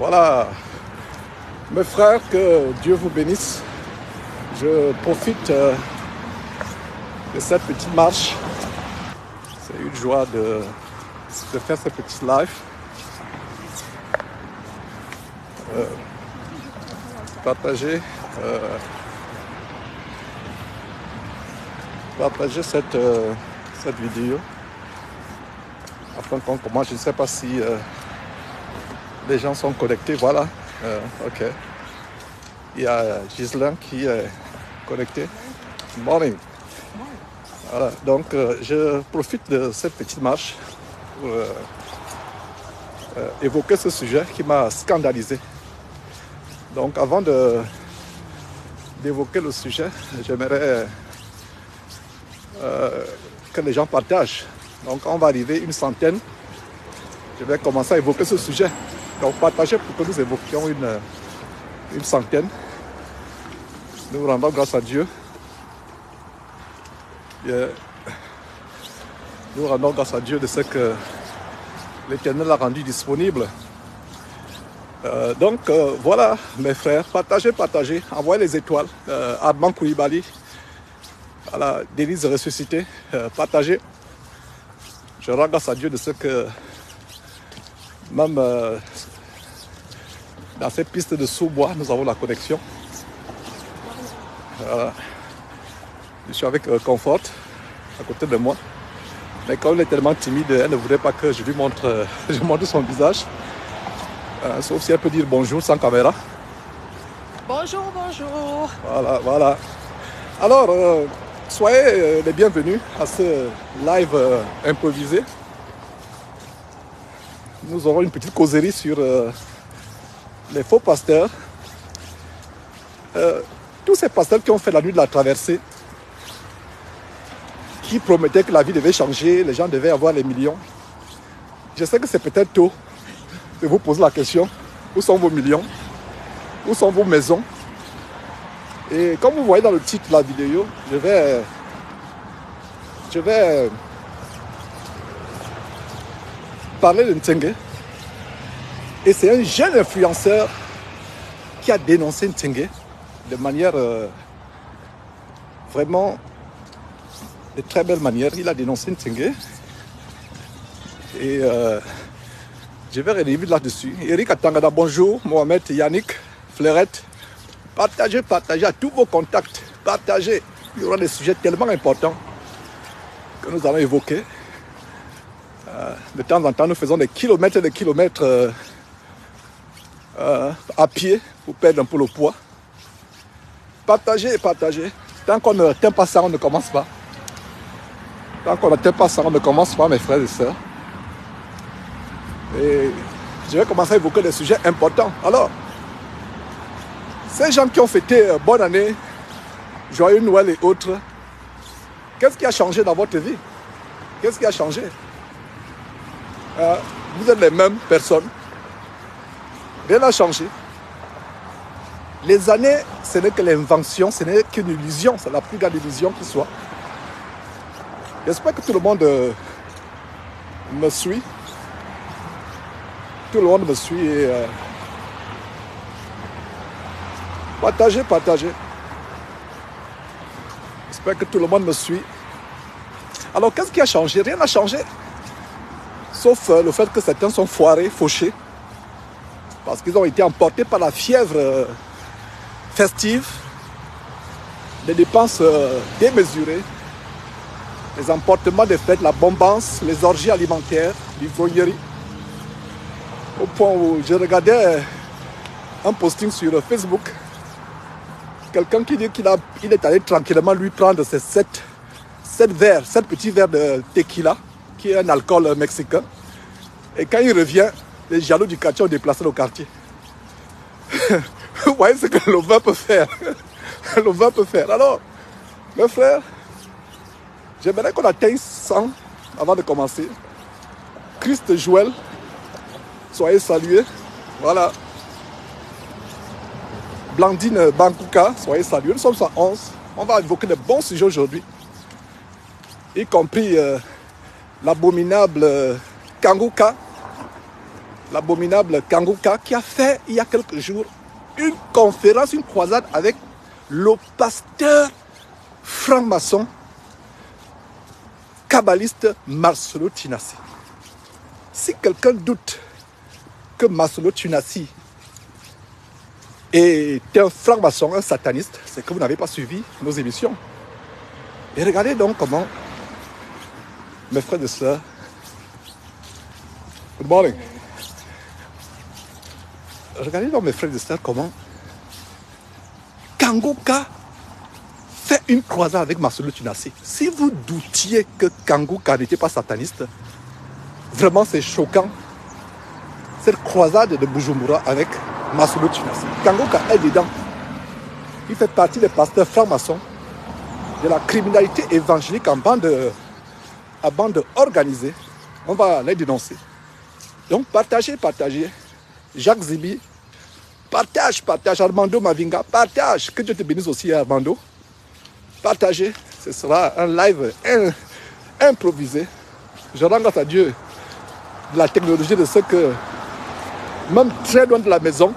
Voilà, mes frères, que Dieu vous bénisse. Je profite de cette petite marche. C'est une joie de faire ce petit live. Partager cette vidéo afin qu'on commence. Je ne sais pas si les gens sont connectés. Voilà, ok. Il y a Ghislain qui est connecté. Good morning. Voilà, donc je profite de cette petite marche pour évoquer ce sujet qui m'a scandalisé. Donc avant d'évoquer le sujet, j'aimerais que les gens partagent. Donc on va arriver une centaine. Je vais commencer à évoquer ce sujet. Donc partagez pour que nous évoquions une centaine. Nous rendons grâce à Dieu. Nous rendons grâce à Dieu de ce que l'Éternel a rendu disponible. Donc voilà mes frères, partagez, envoyez les étoiles. Armand Koulibaly, voilà, délice ressuscité, partagez. Je rends grâce à Dieu de ce que même dans cette piste de sous-bois, nous avons la connexion. Je suis avec Comfort à côté de moi. Mais comme elle est tellement timide, elle ne voudrait pas que je lui montre, son visage. Sauf si elle peut dire bonjour sans caméra. Bonjour, bonjour. Voilà. Alors, soyez les bienvenus à ce live improvisé. Nous aurons une petite causerie sur les faux pasteurs. Tous ces pasteurs qui ont fait la nuit de la traversée, qui promettaient que la vie devait changer, les gens devaient avoir les millions. Je sais que c'est peut-être tôt de vous poser la question, où sont vos millions? Où sont vos maisons? Et comme vous voyez dans le titre de la vidéo, je vais parler de Ntsengue. Et c'est un jeune influenceur qui a dénoncé Ntsengue de manière vraiment de très belle manière. Il a dénoncé Ntsengue. Et je vais revenir là-dessus. Eric Atangada, bonjour. Mohamed, Yannick, Fleurette. Partagez à tous vos contacts. Partagez. Il y aura des sujets tellement importants que nous allons évoquer. De temps en temps, nous faisons des kilomètres et des kilomètres à pied pour perdre un peu le poids. Partagez. Tant qu'on ne tient pas ça, on ne commence pas. Tant qu'on ne tient pas ça, on ne commence pas, mes frères et sœurs. Et je vais commencer à évoquer des sujets importants. Alors, ces gens qui ont fêté bonne année, joyeux Noël et autres, qu'est-ce qui a changé dans votre vie? Qu'est-ce qui a changé? Vous êtes les mêmes personnes. Rien n'a changé. Les années, ce n'est que l'invention, ce n'est qu'une illusion. C'est la plus grande illusion qui soit. J'espère que tout le monde me suit. Tout le monde me suit et partagez. J'espère que tout le monde me suit. Alors, qu'est-ce qui a changé? Rien n'a changé. Sauf le fait que certains sont foirés, fauchés. Parce qu'ils ont été emportés par la fièvre festive, les dépenses démesurées, les emportements des fêtes, la bombance, les orgies alimentaires, l'ivrognerie. Au point où je regardais un posting sur Facebook, quelqu'un qui dit qu'il est allé tranquillement lui prendre ses 7 petits verres de tequila, qui est un alcool mexicain. Et quand il revient, les jaloux du quartier ont déplacé le quartier. Vous voyez ce que le vin peut faire. Le vin peut faire. Alors, mes frères, j'aimerais qu'on atteigne 100 avant de commencer. Christ Joël, soyez salués. Voilà. Blandine Bankouka, soyez salués. Nous sommes à 11. On va évoquer de bons sujets aujourd'hui. Y compris l'abominable Kanguka. l'abominable Kangouka, qui a fait il y a quelques jours une conférence, une croisade avec le pasteur franc-maçon kabbaliste Marcelo Tinassi. Si quelqu'un doute que Marcelo Tinassi est un franc-maçon, un sataniste, c'est que vous n'avez pas suivi nos émissions. Et regardez donc comment, mes frères et sœurs, good morning. Regardez donc mes frères et sœurs comment Kangouka fait une croisade avec Marcelo Tinassi. Si vous doutiez que Kangouka n'était pas sataniste, vraiment c'est choquant. Cette croisade de Bujumbura avec Marcelo Tinassi. Kangouka est dedans. Il fait partie des pasteurs francs-maçons de la criminalité évangélique en bande organisée. On va les dénoncer. Donc partagez. Jacques Zibi, partage. Armando Mavinga, partage. Que Dieu te bénisse aussi, Armando. Partagez. Ce sera un live improvisé. Je rends grâce à Dieu de la technologie de ce que, même très loin de la maison,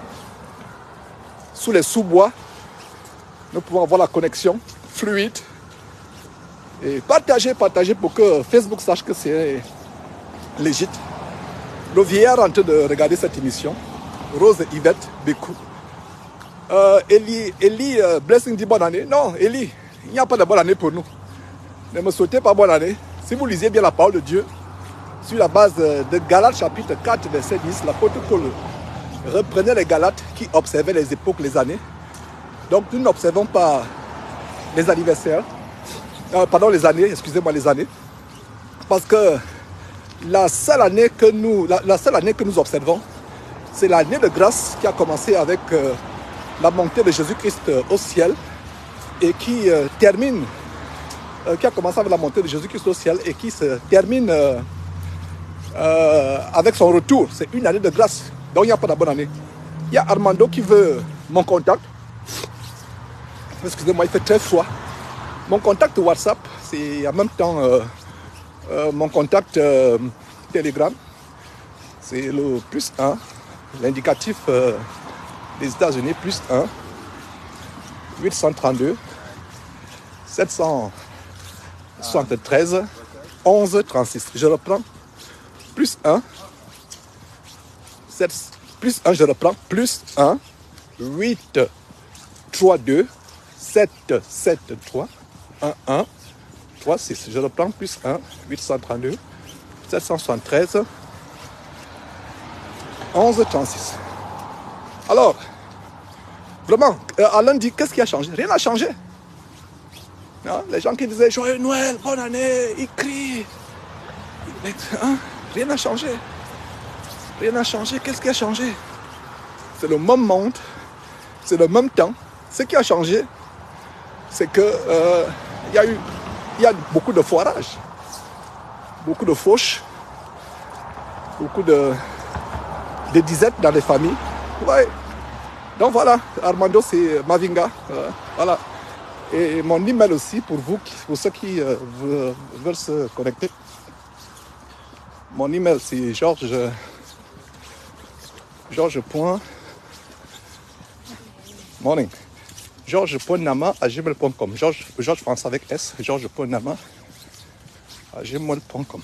sous les sous-bois, nous pouvons avoir la connexion fluide. Et partagez pour que Facebook sache que c'est légit. Le vieillard en train de regarder cette émission, Rose Yvette Bekou. Eli Blessing dit bonne année. Non, Eli, il n'y a pas de bonne année pour nous. Ne me souhaitez pas bonne année. Si vous lisez bien la parole de Dieu, sur la base de Galates chapitre 4, verset 10, l'apôtre Paul reprenait les Galates qui observaient les époques, les années. Donc nous n'observons pas les anniversaires, les années, excusez-moi, les années. Parce que la seule année que nous observons, c'est l'année de grâce qui a commencé avec la montée de Jésus-Christ au ciel et qui a commencé avec la montée de Jésus-Christ au ciel et qui se termine avec son retour. C'est une année de grâce. Donc il n'y a pas de bonne année. Il y a Armando qui veut mon contact. Excusez-moi, il fait très froid. Mon contact WhatsApp, c'est en même temps mon contact Telegram. C'est le +1, l'indicatif des États-Unis, +1, 832, 773, 11, 36. Je reprends, +1, je reprends, +1, 8, 3, 2, 7, 7, 3, 1, 1, 3, 6. Je reprends, +1, 832, 773, 11, 36. Alors, vraiment, Alain dit, qu'est-ce qui a changé? Rien n'a changé. Hein? Les gens qui disaient, joyeux Noël, bonne année, ils crient. Hein? Rien n'a changé. Rien n'a changé. Qu'est-ce qui a changé? C'est le même monde, c'est le même temps. Ce qui a changé, c'est que il y a beaucoup de foirage, beaucoup de fauches, beaucoup de disettes dans les familles. Ouais. Donc voilà, Armando, c'est Mavinga. Voilà. Et mon email aussi pour vous, pour ceux qui veulent se connecter. Mon email, c'est Georges. Morning. Georges.nama@gmail.com. Georges France avec S. Georges.nama@gmail.com.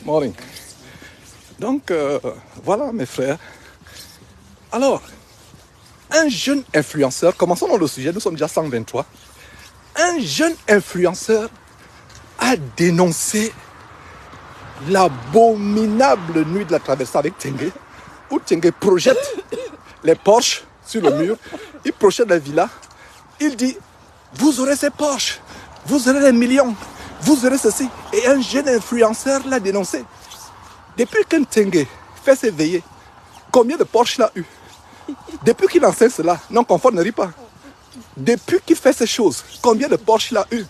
Morning. Donc, voilà mes frères. Alors, un jeune influenceur, commençons dans le sujet, nous sommes déjà 123. Un jeune influenceur a dénoncé l'abominable nuit de la traversée avec Tengue, où Tengue projette les Porsche sur le mur, il projette les villas, il dit, vous aurez ces Porsche, vous aurez les millions, vous aurez ceci. Et un jeune influenceur l'a dénoncé. Depuis qu'un Tengue fait ses veillées, combien de Porsche il a eu? Depuis qu'il enseigne cela, non, confort ne rit pas. Depuis qu'il fait ces choses, combien de Porsche il a eu?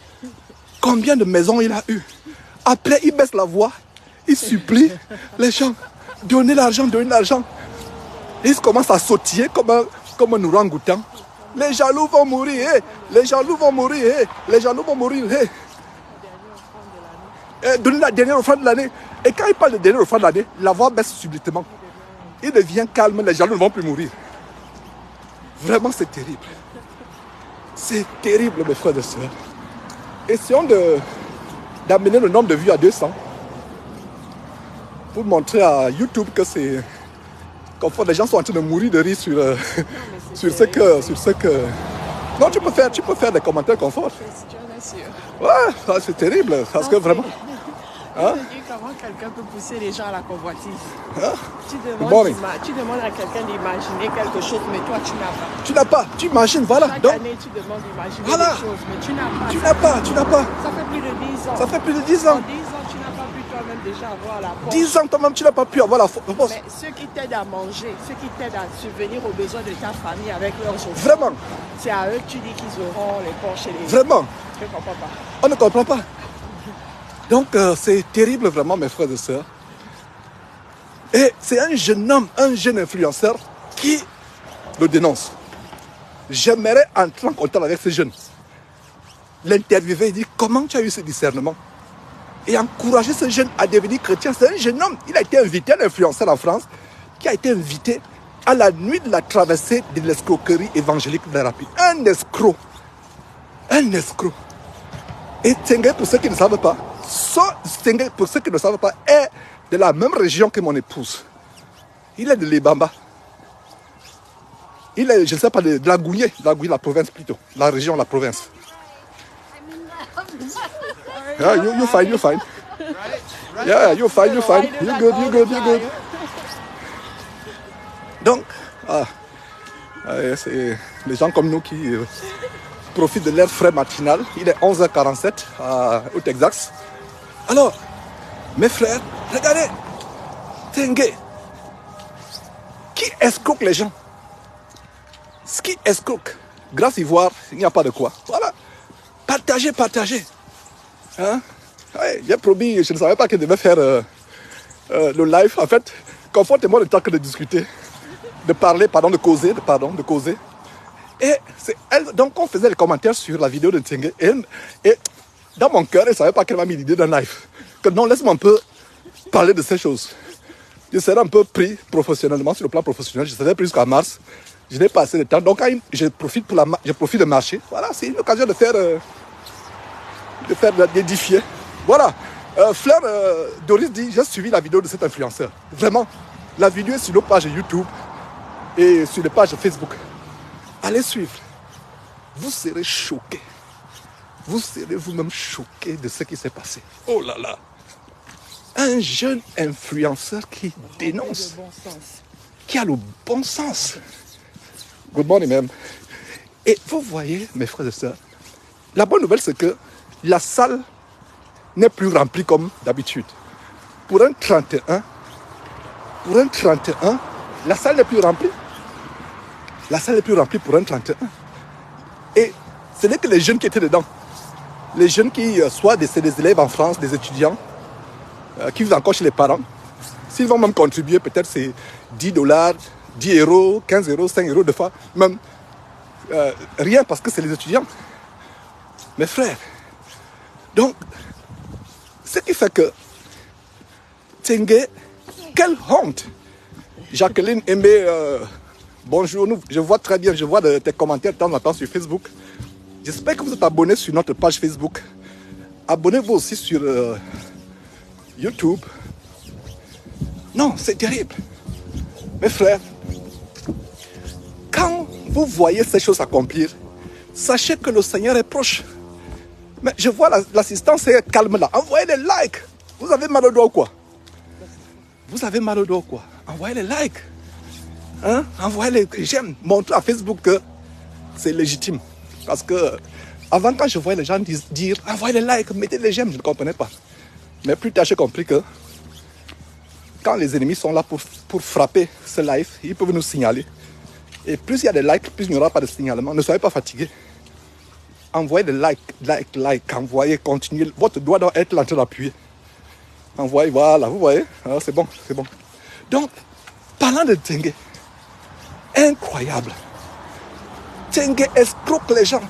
Combien de maisons il a eu? Après, il baisse la voix, il supplie les gens, donnez l'argent, donnez l'argent. Et il commence à sautiller comme un orang-outan. Les jaloux vont mourir, les jaloux vont mourir, les jaloux vont mourir. donner la dernière offrande de l'année. Et quand il parle de dernière offrande de l'année, la voix baisse subitement. Il devient calme, les gens ne vont plus mourir. Vraiment, c'est terrible. C'est terrible, mes frères et sœurs. Essayons d'amener le nombre de vues à 200 pour montrer à YouTube que c'est... Comme les gens sont en train de mourir de rire sur ce que... Non, tu peux faire des commentaires confort. Ouais, c'est terrible, parce que vraiment... Hein? Comment quelqu'un peut pousser les gens à la convoitise? Hein? Tu demandes à quelqu'un d'imaginer quelque chose, mais toi, tu n'as pas. Tu n'as pas, tu imagines, voilà. Chaque année, tu demandes d'imaginer des choses, mais tu n'as pas. Tu n'as pas. Ça fait plus de 10 ans. Ça fait plus de 10 ans. En 10 ans, tu n'as pas pu toi-même déjà avoir la force. 10 ans, toi-même, tu n'as pas pu avoir la force. Mais ceux qui t'aident à manger, ceux qui t'aident à subvenir aux besoins de ta famille avec leurs enfants. Vraiment. C'est à eux que tu dis qu'ils auront les Porsche et les... Vraiment. Je ne comprends pas. On ne comprend pas. Donc, c'est terrible vraiment, mes frères et sœurs. Et c'est un jeune homme, un jeune influenceur qui le dénonce. J'aimerais entrer en contact avec ce jeune. L'interviewer et dire comment tu as eu ce discernement. Et encourager ce jeune à devenir chrétien. C'est un jeune homme. Il a été invité, un influenceur en France, qui a été invité à la nuit de la traversée de l'escroquerie évangélique de la Rapide. Un escroc. Un escroc. Et Tsenge, pour ceux qui ne savent pas, Tsenge, pour ceux qui ne savent pas, est de la même région que mon épouse. Il est de l'Ebamba. Il est, je ne sais pas, de la Gouye, la province plutôt. La région, la province. Yeah, you fine. Yeah, you fine. You good. Donc, c'est les gens comme nous qui profitent de l'air frais matinal. Il est 11h47 au Texas. Alors, mes frères, regardez, Tsenge, qui escroque les gens? Ce qui escroque, grâce Ivoire, il n'y a pas de quoi. Voilà, partagez. Hein? Ouais, j'ai promis, je ne savais pas que je devais faire le live. En fait, confortez-moi le temps que de discuter, de parler, de causer. Et c'est elle, donc on faisait les commentaires sur la vidéo de Tsenge. Et dans mon cœur, elle ne savait pas qu'elle m'a mis l'idée d'un live. Que non, laisse-moi un peu parler de ces choses. Je serai un peu pris professionnellement, sur le plan professionnel. Je serai pris jusqu'à mars. Je n'ai pas assez de temps. Donc, je profite de marcher. Voilà, c'est une occasion d'édifier. Voilà. Fleur Doris dit, j'ai suivi la vidéo de cet influenceur. Vraiment, la vidéo est sur nos pages YouTube et sur les pages Facebook. Allez suivre. Vous serez choqués. Vous serez vous-même choqués de ce qui s'est passé. Oh là là. Un jeune influenceur qui dénonce. Qui a le bon sens. Good morning, même. Et vous voyez, mes frères et sœurs, la bonne nouvelle, c'est que la salle n'est plus remplie comme d'habitude. Pour un 31, la salle n'est plus remplie. La salle n'est plus remplie pour un 31. Et ce n'est que les jeunes qui étaient dedans. Les jeunes qui, c'est des élèves en France, des étudiants, qui vivent encore chez les parents. S'ils vont même contribuer, peut-être c'est $10, 10 euros, 15 euros, 5 euros de fois. Même rien parce que c'est les étudiants. Mes frères. Donc, ce qui fait que Tsenge, quelle honte. Jacqueline Aimé, bonjour, je vois très bien, je vois tes commentaires de temps en temps sur Facebook. J'espère que vous êtes abonnés sur notre page Facebook. Abonnez-vous aussi sur YouTube. Non, c'est terrible. Mes frères, quand vous voyez ces choses s'accomplir, sachez que le Seigneur est proche. Mais je vois l'assistance est calme là. Envoyez les likes. Vous avez mal au doigt ou quoi? Envoyez les likes. Hein? Envoyez les j'aime. Montrez à Facebook que c'est légitime. Parce que avant, quand je voyais les gens dire envoyez les likes, mettez les j'aime, je ne comprenais pas. Mais plus tard, j'ai compris que quand les ennemis sont là pour frapper ce live, ils peuvent nous signaler. Et plus il y a des likes, plus il n'y aura pas de signalement. Ne soyez pas fatigués. Envoyez des likes, envoyez, continuez. Votre doigt doit être en train d'appuyer. Envoyez, voilà, vous voyez. Alors, c'est bon. Donc, parlant de Tsenge, incroyable. Tsenge escroque les gens.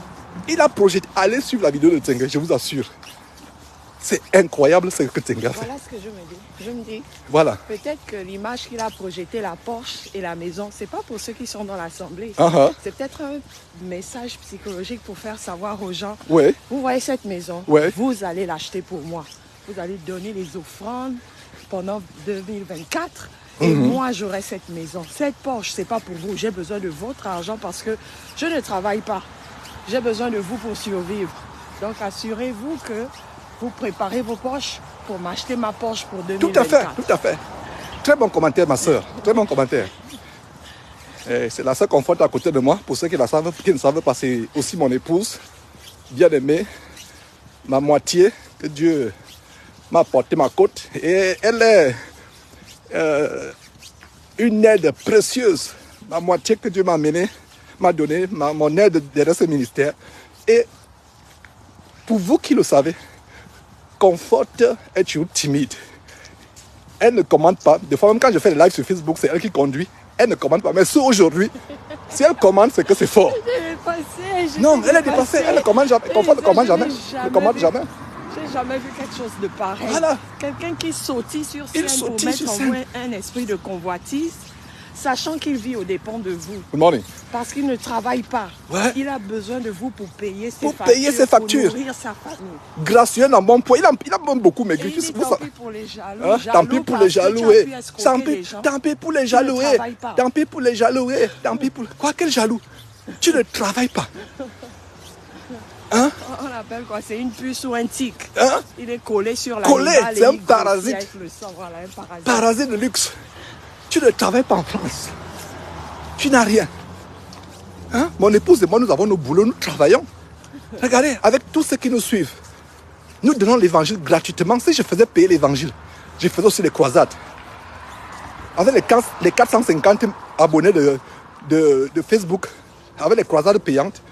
Il a projeté, allez suivre la vidéo de Tsenge, je vous assure. C'est incroyable ce que Tenga fait. Voilà ce que je me dis. Je me dis, Voilà. peut-être que l'image qu'il a projetée, la Porsche et la maison, c'est pas pour ceux qui sont dans l'Assemblée. C'est peut-être un message psychologique pour faire savoir aux gens, Oui. Vous voyez cette maison, Oui. Vous allez l'acheter pour moi. Vous allez donner les offrandes pendant 2024 et moi j'aurai cette maison. Cette Porsche, c'est pas pour vous. J'ai besoin de votre argent parce que je ne travaille pas. J'ai besoin de vous pour survivre. Donc assurez-vous que vous préparez vos poches pour m'acheter ma Porsche pour 2024. Tout à fait, tout à fait. Très bon commentaire, ma soeur. Très bon commentaire. C'est la sœur Comfort à côté de moi. Pour ceux qui ne savent pas, c'est aussi mon épouse, bien aimée, ma moitié, que Dieu m'a apporté ma côte. Et elle est une aide précieuse. Ma moitié que Dieu m'a donné, mon aide derrière ce ministère. Et pour vous qui le savez, Comfort est toujours timide. Elle ne commande pas. Des fois, même quand je fais des lives sur Facebook, c'est elle qui conduit. Elle ne commande pas. Mais aujourd'hui, si elle commande, c'est que c'est fort. Non, elle est dépassée. Elle ne commande jamais. Comfort ne commande jamais. Ne commande jamais. J'ai jamais vu quelque chose de pareil. Voilà. Quelqu'un qui sautille sur scène pour mettre en vous un esprit de convoitise, sachant qu'il vit aux dépens de vous. Good morning. Parce qu'il ne travaille pas. Ouais. Il a besoin de vous pour payer ses factures. Pour nourrir sa famille. Gracieux dans bon poids. Il a même beaucoup maigri. Tant pis pour les jaloux. Tant pis pour les jaloux. Tant pis pour les jaloux. Tant pis pour les jaloux. Tant pis pour... Quoi, quel jaloux? Tu ne travailles pas. Hein? On appelle quoi? C'est une puce ou un tic. Hein? Il est collé sur la collé, c'est un parasite. Avec le sang, voilà, un parasite. Parasite de luxe. Tu ne travailles pas en France. Tu n'as rien. Hein? Mon épouse et moi, nous avons nos boulots, nous travaillons. Regardez, avec tous ceux qui nous suivent, nous donnons l'évangile gratuitement. Si je faisais payer l'évangile, je faisais aussi les croisades. Avec les 450 abonnés de Facebook, avec les croisades payantes,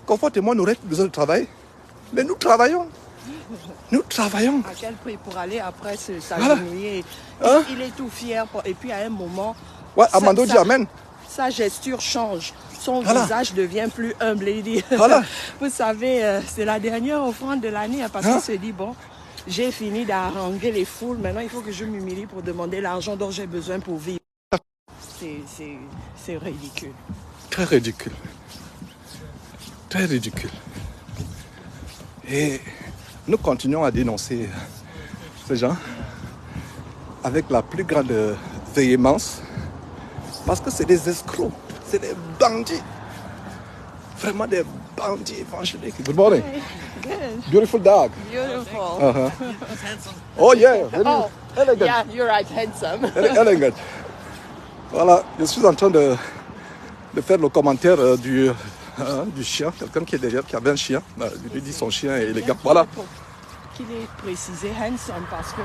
Comfort et moi, nous n'aurions plus besoin de travail. Mais nous travaillons. Nous travaillons. À quel prix pour aller après s'agenouiller? Voilà. Il est tout fier. Et puis à un moment, ouais, Amando dit Amen. Sa gesture change. Son visage devient plus humble. Il dit, vous savez, c'est la dernière offrande de l'année. Parce qu'il se dit, bon, j'ai fini d'haranguer les foules. Maintenant, il faut que je m'humilie pour demander l'argent dont j'ai besoin pour vivre. C'est ridicule. Très ridicule. Très ridicule. Et nous continuons à dénoncer ces gens avec la plus grande véhémence parce que c'est des escrocs, c'est des bandits. Vraiment des bandits évangéliques. Good morning. Good. Beautiful dog. Beautiful. Oh yeah. Elegant. Yeah, you're right, handsome. Elegant. Voilà, je suis en train de faire le commentaire du chien, quelqu'un qui est derrière, qui avait un chien, lui dit son chien est élégant. Voilà. Qu'il est précisé handsome parce que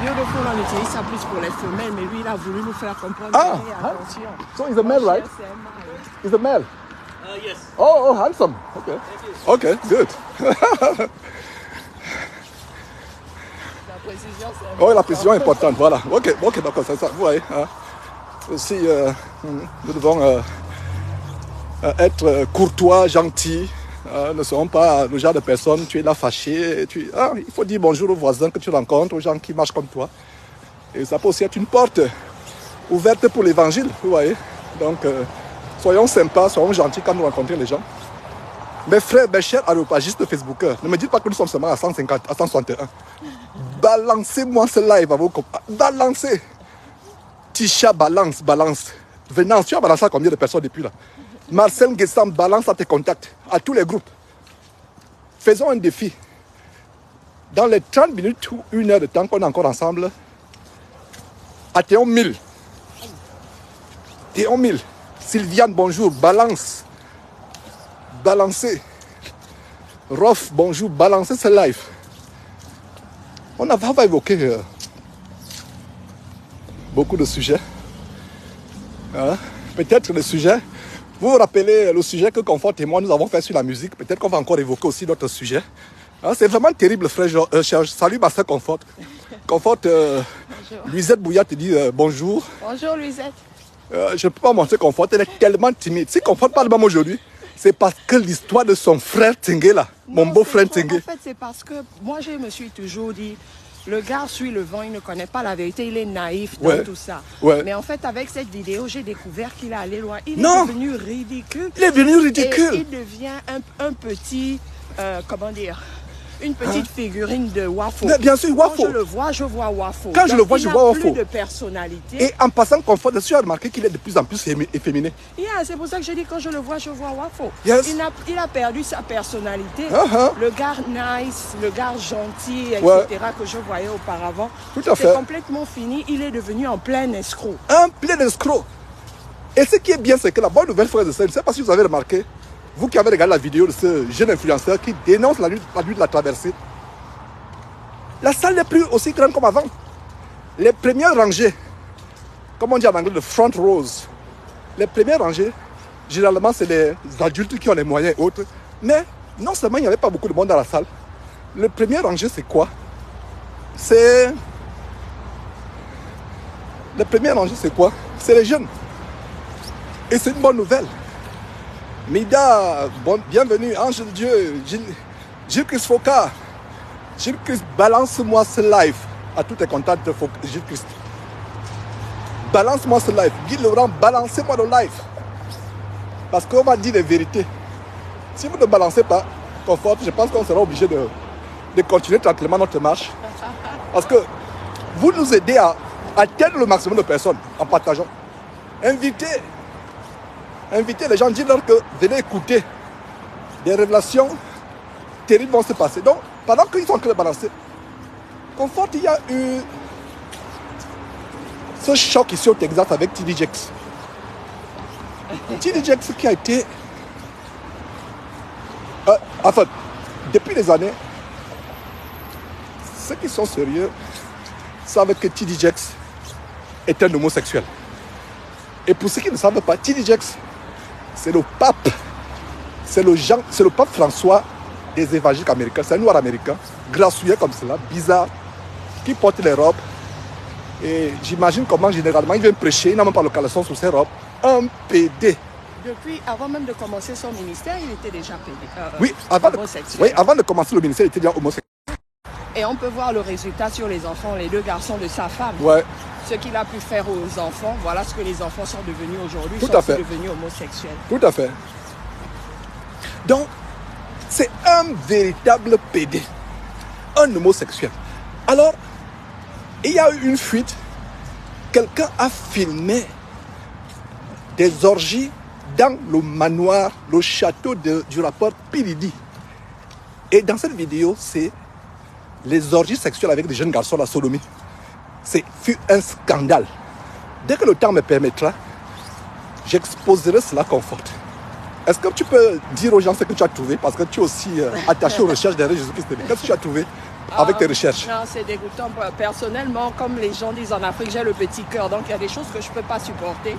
beautiful on utilise ça plus pour les femelles, mais lui il a voulu nous faire comprendre. Attention. So he's a male, right? He's a male. Yes. Oh, handsome. Okay. Okay, good. La précision c'est important. Oh, la précision est importante, voilà. Ok, d'accord, c'est ça. Vous voyez. Aussi, nous devons être courtois, gentils. Ne seront pas le genre de personnes, tu es là fâché. Il faut dire bonjour aux voisins que tu rencontres, aux gens qui marchent comme toi. Et ça peut aussi être une porte ouverte pour l'évangile, vous voyez. Donc, soyons sympas, soyons gentils quand nous rencontrons les gens. Mes frères, mes chers aréopagistes Facebookers, ne me dites pas que nous sommes seulement à 150, à 161. Balancez-moi ce live à vos copains. Balancez. Tisha, balance. Venance, tu as balancé à combien de personnes depuis là? Marcel Guessam, balance à tes contacts, à tous les groupes. Faisons un défi. Dans les 30 minutes ou 1 heure de temps qu'on est encore ensemble, atteignons 1000. Atteignons 1000. Sylviane, bonjour, balance. Balancez. Rof, bonjour, balancez ce live. On va évoquer beaucoup de sujets. Peut-être le sujet. Vous vous rappelez le sujet que Comfort et moi nous avons fait sur la musique. Peut-être qu'on va encore évoquer aussi d'autres sujets. C'est vraiment terrible, frère. Salut ma soeur Comfort. Comfort, Luisette Bouillat te dit bonjour. Bonjour Luisette. Je ne peux pas montrer Comfort, elle est tellement timide. Si Comfort parle même aujourd'hui, C'est parce que l'histoire de son frère Tengue là, mon beau-frère Tengue. En fait, c'est parce que moi, je me suis toujours dit, le gars suit le vent, il ne connaît pas la vérité, il est naïf dans tout ça. Ouais. Mais en fait, avec cette vidéo, j'ai découvert qu'il est allé loin. Il est devenu ridicule. Il est devenu ridicule. Et il devient un petit, comment dire, une petite figurine de Wafo. Bien sûr, Wafo. Quand je le vois, je vois Wafo. Quand je le vois, je vois Wafo. Il n'a plus de personnalité. Et en passant Comfort, je suis remarqué qu'il est de plus en plus efféminé. Yeah, c'est pour ça que j'ai dit quand je le vois, je vois Wafo. Yes. Il a perdu sa personnalité. Le gars nice, le gars gentil, etc. que je voyais auparavant. Tout à fait. C'est complètement fini. Il est devenu en plein escroc. Un plein escroc. Et ce qui est bien, c'est que la bonne nouvelle, frère de ça, je ne sais pas si vous avez remarqué, vous qui avez regardé la vidéo de ce jeune influenceur qui dénonce la nuit de la traversée, la salle n'est plus aussi grande comme avant. Les premières rangées, comme on dit en anglais, le front rows, les premières rangées, généralement, c'est les adultes qui ont les moyens et autres. Mais non seulement il n'y avait pas beaucoup de monde dans la salle, le premier rangée, c'est quoi? C'est... Le premier rangée, c'est quoi? C'est les jeunes. Et c'est une bonne nouvelle. Mida, bienvenue, Ange de Dieu, Gilles Christ Foka. Gilles Christ, balance-moi ce live. À tout est content de Gilles Christ. Balance-moi ce live. Guy Laurent, balancez-moi le live. Parce qu'on va dire les vérités. Si vous ne balancez pas, Comfort, je pense qu'on sera obligé de continuer tranquillement notre marche. Parce que vous nous aidez à atteindre le maximum de personnes en partageant. Invitez les gens, dites-leur que venez écouter. Des révélations terribles vont se passer. Donc, pendant qu'ils sont en train de balancer, Comfort, il y a eu ce choc ici au Texas avec TD Jakes. TD Jakes qui a été... enfin, depuis des années, ceux qui sont sérieux savent que TD Jakes est un homosexuel. Et pour ceux qui ne savent pas, TD Jakes, c'est le pape. C'est le pape François des évangéliques américains. C'est un noir américain, grassouillet comme cela, bizarre, qui porte les robes. Et j'imagine comment généralement il vient prêcher, il n'a même pas le caleçon sous ses robes. Un PD. Depuis, avant même de commencer son ministère, il était déjà PD. Oui, homosexuel. Avant de commencer le ministère, il était déjà homosexuel. Et on peut voir le résultat sur les enfants, les deux garçons de sa femme. Ouais. Ce qu'il a pu faire aux enfants, voilà ce que les enfants sont devenus aujourd'hui. Ils sont devenus homosexuels. Tout à fait. Donc, c'est un véritable PD. Un homosexuel. Alors, il y a eu une fuite. Quelqu'un a filmé des orgies dans le manoir, le château du rapport P. Et dans cette vidéo, c'est les orgies sexuelles avec des jeunes garçons, la sodomie. Fut un scandale. Dès que le temps me permettra, j'exposerai cela Comfort. Est-ce que tu peux dire aux gens ce que tu as trouvé? Parce que tu es aussi attaché aux recherches derrière Jésus-Christ. Qu'est-ce que tu as trouvé avec tes recherches? Non, c'est dégoûtant. Personnellement, comme les gens disent en Afrique, j'ai le petit cœur. Donc, il y a des choses que je ne peux pas supporter.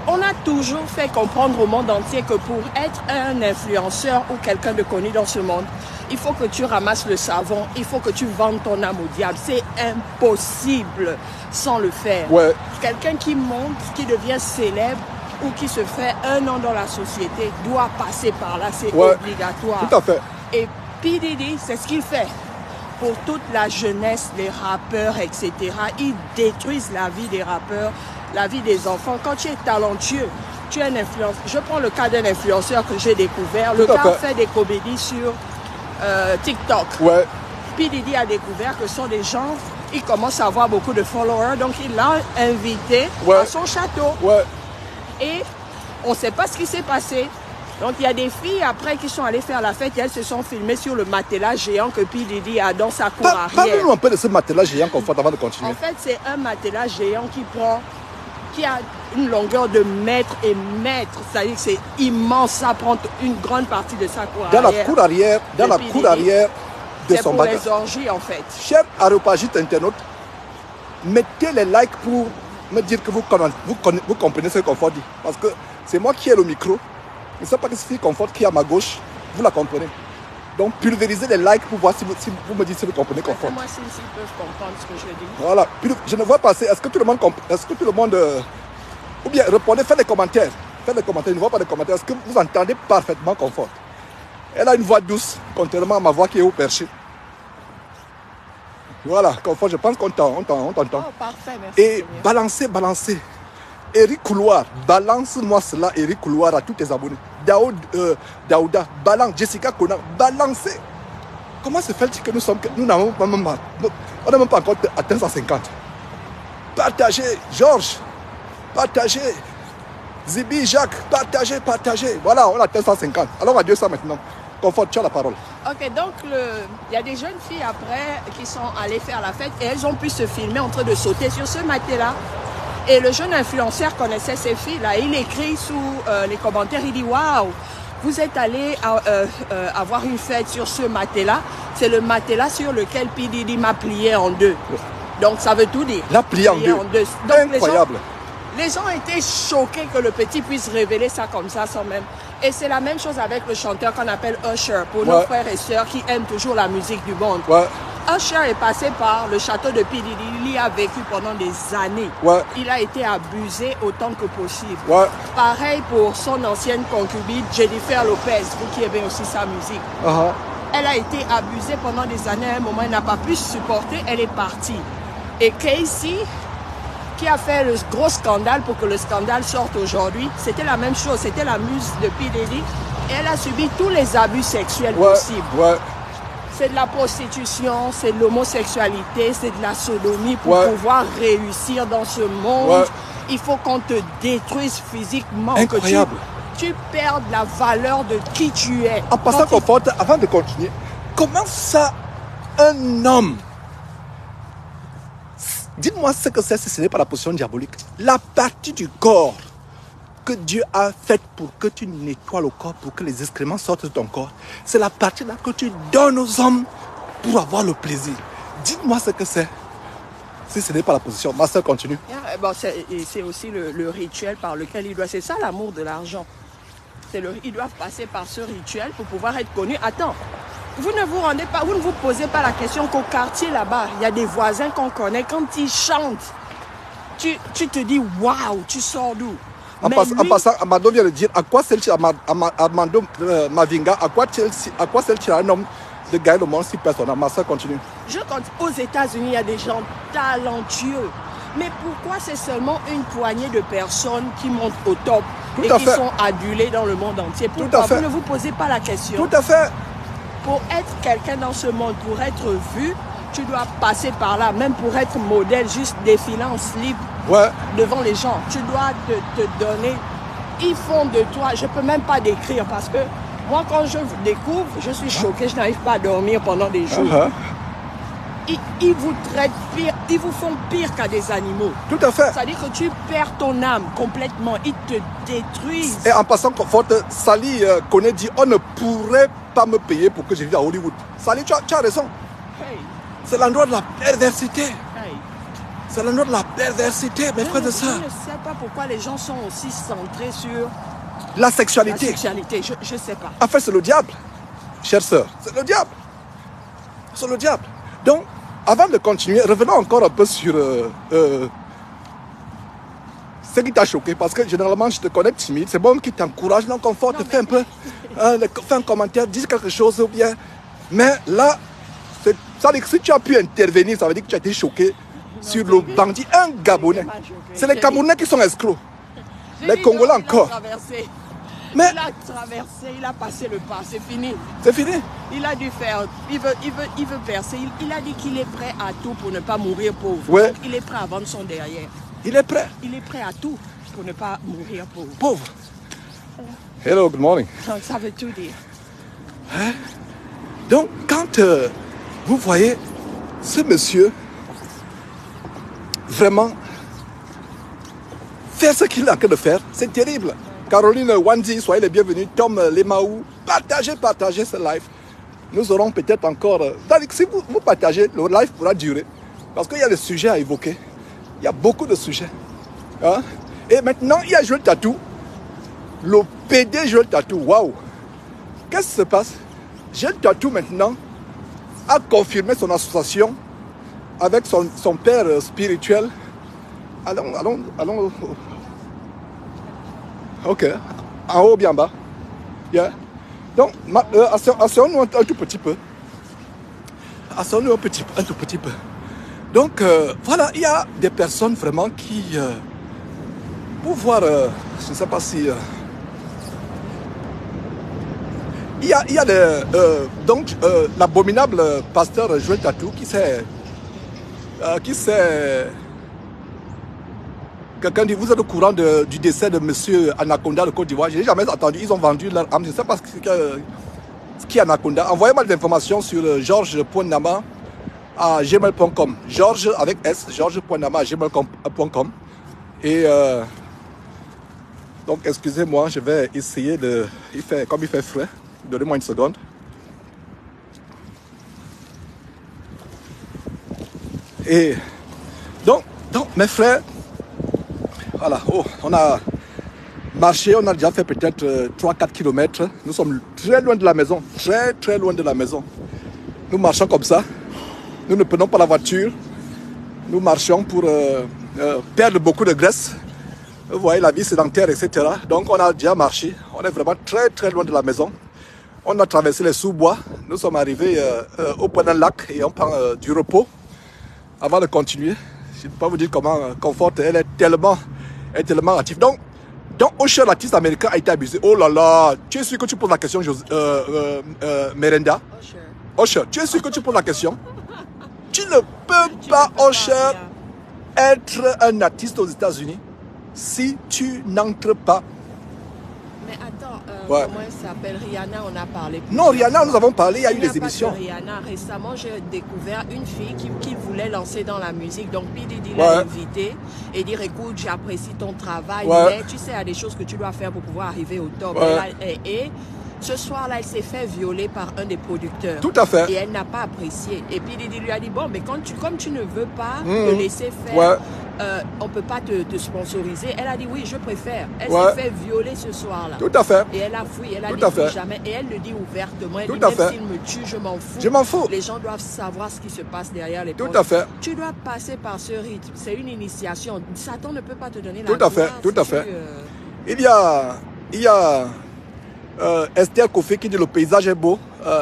On a toujours fait comprendre au monde entier que pour être un influenceur ou quelqu'un de connu dans ce monde, il faut que tu ramasses le savon, il faut que tu vendes ton âme au diable. C'est impossible sans le faire. Ouais. Quelqu'un qui monte, qui devient célèbre ou qui se fait un nom dans la société doit passer par là. C'est obligatoire. Tout à fait. Et P. Diddy, c'est ce qu'il fait. Pour toute la jeunesse, les rappeurs, etc. Ils détruisent la vie des rappeurs, la vie des enfants. Quand tu es talentueux, tu es un influenceur. Je prends le cas d'un influenceur que j'ai découvert. Le gars fait des comédies sur TikTok. Ouais. P. Diddy a découvert que ce sont des gens, ils commencent à avoir beaucoup de followers, donc il l'a invité à son château. Ouais. Et on ne sait pas ce qui s'est passé. Donc il y a des filles après qui sont allées faire la fête et elles se sont filmées sur le matelas géant que P. Diddy a dans sa cour arrière. Parle-nous un peu de ce matelas géant Comfort avant de continuer. En fait, c'est un matelas géant qui a une longueur de mètres et mètres. C'est-à-dire que c'est immense, ça prend une grande partie de sa cour dans arrière. La cour arrière, dans la cour arrière de son bagage. C'est pour les orgies en fait. Chers aréopagites internautes, mettez les likes pour me dire que vous comprenez ce que Comfort dit. Parce que c'est moi qui ai le micro. Je ne sais pas que c'est Comfort qui est à ma gauche, vous la comprenez. Donc pulvérisez les likes pour voir si vous me dites si vous comprenez Comfort. Moi, s'ils peuvent comprendre ce que je dis. Voilà, je ne vois passer. Est-ce que tout le monde ou bien répondez, faites des commentaires. faites les commentaires, je ne vois pas les commentaires. Est-ce que vous entendez parfaitement Comfort? Elle a une voix douce, contrairement à ma voix qui est au perché. Voilà, Comfort, je pense qu'on t'entend. Oh, parfait, merci. Et Seigneur. balancez. Eric Couloir, balance-moi cela, Eric Couloir, à tous tes abonnés. Daouda, balance. Jessica Conan, balancez. Comment se fait-il que nous n'avons pas même, on n'a même pas encore atteint 150? Partagez, Georges, partagez. Zibi, Jacques, partagez. Voilà, on a atteint 150. Alors on va 200 maintenant. Comfort, tu as la parole. Ok, donc il y a des jeunes filles après qui sont allées faire la fête et elles ont pu se filmer en train de sauter sur ce maté-là. Et le jeune influenceur connaissait ces filles-là. Il écrit sous les commentaires, il dit « Waouh, vous êtes allés avoir une fête sur ce maté-là. C'est le maté-là sur lequel P. Diddy m'a plié en deux. » Donc ça veut tout dire. La plié en deux. Donc, incroyable. Les gens étaient choqués que le petit puisse révéler ça comme ça sans même. Et c'est la même chose avec le chanteur qu'on appelle Usher, pour nos frères et sœurs qui aiment toujours la musique du monde. Ouais. Usher est passé par le château de P. Diddy, il y a vécu pendant des années. Ouais. Il a été abusé autant que possible. Ouais. Pareil pour son ancienne concubine, Jennifer Lopez, vous qui aimez aussi sa musique. Elle a été abusée pendant des années, à un moment elle n'a pas pu supporter, elle est partie. Et Casey, qui a fait le gros scandale pour que le scandale sorte aujourd'hui, c'était la même chose, c'était la muse de P. Diddy et elle a subi tous les abus sexuels possibles. Ouais. C'est de la prostitution, c'est de l'homosexualité, c'est de la sodomie pour pouvoir réussir dans ce monde. Il faut qu'on te détruise physiquement, incroyable. Que tu perdes la valeur de qui tu es. En passant Comfort, avant de continuer, comment ça un homme... Dites-moi ce que c'est si ce n'est pas la position diabolique. La partie du corps que Dieu a faite pour que tu nettoies le corps, pour que les excréments sortent de ton corps, c'est la partie là que tu donnes aux hommes pour avoir le plaisir. Dites-moi ce que c'est si ce n'est pas la position. Ma soeur continue. Bon, c'est aussi le rituel par lequel il doit... C'est ça l'amour de l'argent. Ils doivent passer par ce rituel pour pouvoir être connus. Attends. Vous ne vous rendez pas, vous ne vous posez pas la question qu'au quartier là-bas, il y a des voisins qu'on connaît, quand ils chantent, tu te dis waouh, tu sors d'où? En passant, Amado vient de dire à quoi celle-ci, Armando Mavinga, à quoi celle-ci a un homme de gagner le monde si personne. Ma soeur continue. Aux États-Unis, il y a des gens talentueux. Mais pourquoi c'est seulement une poignée de personnes qui montent au top et qui sont adulées dans le monde entier? Pourquoi vous ne vous posez pas la question? Tout à fait. Pour être quelqu'un dans ce monde, pour être vu, tu dois passer par là, même pour être modèle, juste défilant en slip devant les gens. Tu dois te donner. Ils font de toi, je ne peux même pas décrire parce que moi, quand je vous découvre, je suis choquée, je n'arrive pas à dormir pendant des jours. Ils vous traitent pire, ils vous font pire qu'à des animaux. Tout à fait. C'est-à-dire que tu perds ton âme complètement, ils te détruisent. Et en passant, Comfort, Sally connaît dit, on ne pourrait pas me payer pour que je vive à Hollywood. Sally, tu as raison. Hey. C'est l'endroit de la perversité. Hey. C'est l'endroit de la perversité, mes frères et sœurs. Je ne sais pas pourquoi les gens sont aussi centrés sur la sexualité. La sexualité, je ne sais pas. En fait, c'est le diable, chère sœur. C'est le diable. C'est le diable. Donc, avant de continuer, revenons encore un peu sur ce qui t'a choqué. Parce que généralement, je te connais timide. C'est bon qui t'encourage, non, Comfort, te fait un peu, fais un commentaire, dis quelque chose ou bien. Mais là, ça veut dire que si tu as pu intervenir, ça veut dire que tu as été choqué sur le bandit, un Gabonais. C'est les Camerounais qui sont escrocs. Les Congolais encore. Mais il a traversé, il a passé le pas, c'est fini. C'est fini. Il a dû faire, il veut percer. Il a dit qu'il est prêt à tout pour ne pas mourir pauvre. Ouais. Donc il est prêt à vendre son derrière. Il est prêt. Il est prêt à tout pour ne pas mourir pauvre. Pauvre. Hello, good morning. Donc ça veut tout dire. Hein? Donc quand vous voyez ce monsieur vraiment faire ce qu'il a en train de faire, c'est terrible. Caroline Wanzi, soyez les bienvenus. Tom Lemaou, partagez ce live. Nous aurons peut-être encore... si vous partagez, le live pourra durer. Parce qu'il y a des sujets à évoquer. Il y a beaucoup de sujets. Hein? Et maintenant, il y a Joël Tatou. Le PD Joël Tatou. Waouh! Qu'est-ce qui se passe? Joël Tatou, maintenant, a confirmé son association avec son père spirituel. Allons. Ok. En haut ou bien en bas? Yeah. Donc, asseyons-nous un tout petit peu. Asseyons-nous un tout petit peu. Donc, voilà, il y a des personnes vraiment qui, pour voir, je ne sais pas si... il y a l'abominable pasteur Joël Tatou qui s'est... Quelqu'un dit, vous êtes au courant du décès de monsieur Anaconda de Côte d'Ivoire. Je n'ai jamais entendu, ils ont vendu leur âme. Je ne sais pas ce qui est Anaconda. Envoyez-moi des informations sur georges.nama à gmail.com. Georges avec S, georges.nama à gmail.com. Et donc, excusez-moi, je vais essayer de... Comme il fait frais, donnez-moi une seconde. Et donc mes frères, voilà, on a marché, on a déjà fait peut-être 3-4 km. Nous sommes très loin de la maison, très très loin de la maison. Nous marchons comme ça, nous ne prenons pas la voiture, nous marchons pour perdre beaucoup de graisse. Vous voyez la vie sédentaire, etc. Donc on a déjà marché, on est vraiment très très loin de la maison. On a traversé les sous-bois, nous sommes arrivés au point d'un lac et on prend du repos avant de continuer. Je ne peux pas vous dire comment Comfort, elle est tellement active. Donc Usher, l'artiste américain, a été abusé. Oh là là, tu es sûr que tu poses la question, Merenda? Usher, tu es sûr que tu poses la question? Tu ne peux pas, Usher, être un artiste aux États-Unis si tu n'entres pas. Mais attends, comment elle s'appelle? Rihanna, on a parlé. Non, Rihanna, nous avons parlé, il y a eu des émissions. Rihanna, récemment, j'ai découvert une fille qui voulait lancer dans la musique. Donc, P. Diddy l'a invité et dire, écoute, j'apprécie ton travail, mais tu sais, il y a des choses que tu dois faire pour pouvoir arriver au top. Et ce soir-là, elle s'est fait violer par un des producteurs. Tout à fait. Et elle n'a pas apprécié. Et puis Diddy lui a dit, bon, mais comme tu ne veux pas te laisser faire, on ne peut pas te sponsoriser. Elle a dit, oui, je préfère. Elle s'est fait violer ce soir-là. Tout à fait. Et elle a fui. Elle a dit, plus jamais. Et elle le dit ouvertement. Elle dit, même s'il me tue, je m'en fous. Je m'en fous. Les gens doivent savoir ce qui se passe derrière les portes. Tout à fait. Tu dois passer par ce rythme. C'est une initiation. Satan ne peut pas te donner la gloire. Tout à fait. Il y a Esther Kofi qui dit le paysage est beau.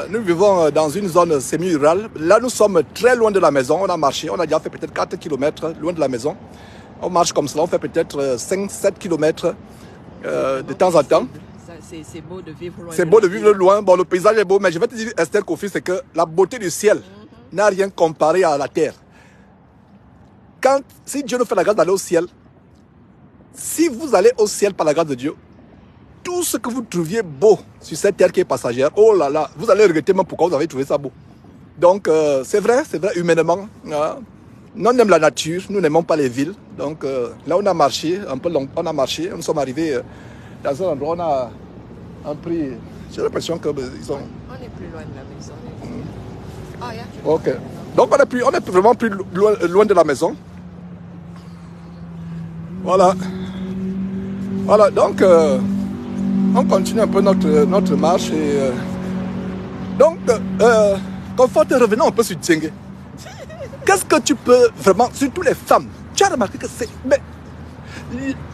Nous vivons dans une zone semi-rurale. Là, nous sommes très loin de la maison. On a marché. On a déjà fait peut-être 4 km loin de la maison. On marche comme cela. On fait peut-être 5-7 km de temps en temps. C'est beau de vivre loin. C'est beau de vivre loin. Bon, le paysage est beau. Mais je vais te dire, Esther Kofi, c'est que la beauté du ciel n'a rien comparé à la terre. Si Dieu nous fait la grâce d'aller au ciel, si vous allez au ciel par la grâce de Dieu, tout ce que vous trouviez beau sur cette terre qui est passagère, oh là là, vous allez regretter même pourquoi vous avez trouvé ça beau. Donc, c'est vrai, humainement, nous on aime la nature, nous n'aimons pas les villes. Donc, là, on a marché, nous sommes arrivés dans un endroit, on a un prix, j'ai l'impression qu'ils ont... On est plus loin de la maison. Ok. Donc, on est vraiment plus loin de la maison. Voilà. Voilà, donc... on continue un peu notre marche et donc Comfort, revenons un peu sur Tsengue. Qu'est-ce que tu peux vraiment, surtout les femmes, tu as remarqué que c'est, mais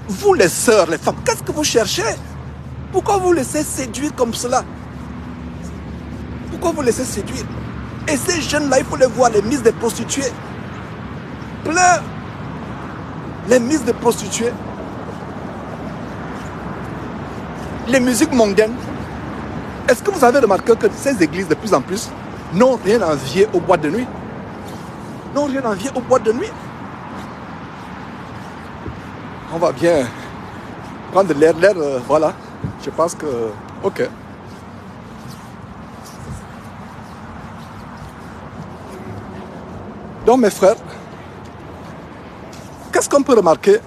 vous les sœurs, les femmes, qu'est-ce que vous cherchez? Pourquoi vous laissez séduire comme cela? Pourquoi vous laissez séduire? Et ces jeunes-là, il faut les voir, les mises des prostituées, plein, les mises de prostituées. Les musiques mondaines. Est-ce que vous avez remarqué que ces églises de plus en plus n'ont rien à envier aux boîtes de nuit? N'ont rien à envier aux boîtes de nuit. On va bien prendre l'air, voilà. Je pense que... Ok. Donc mes frères, qu'est-ce qu'on peut remarquer?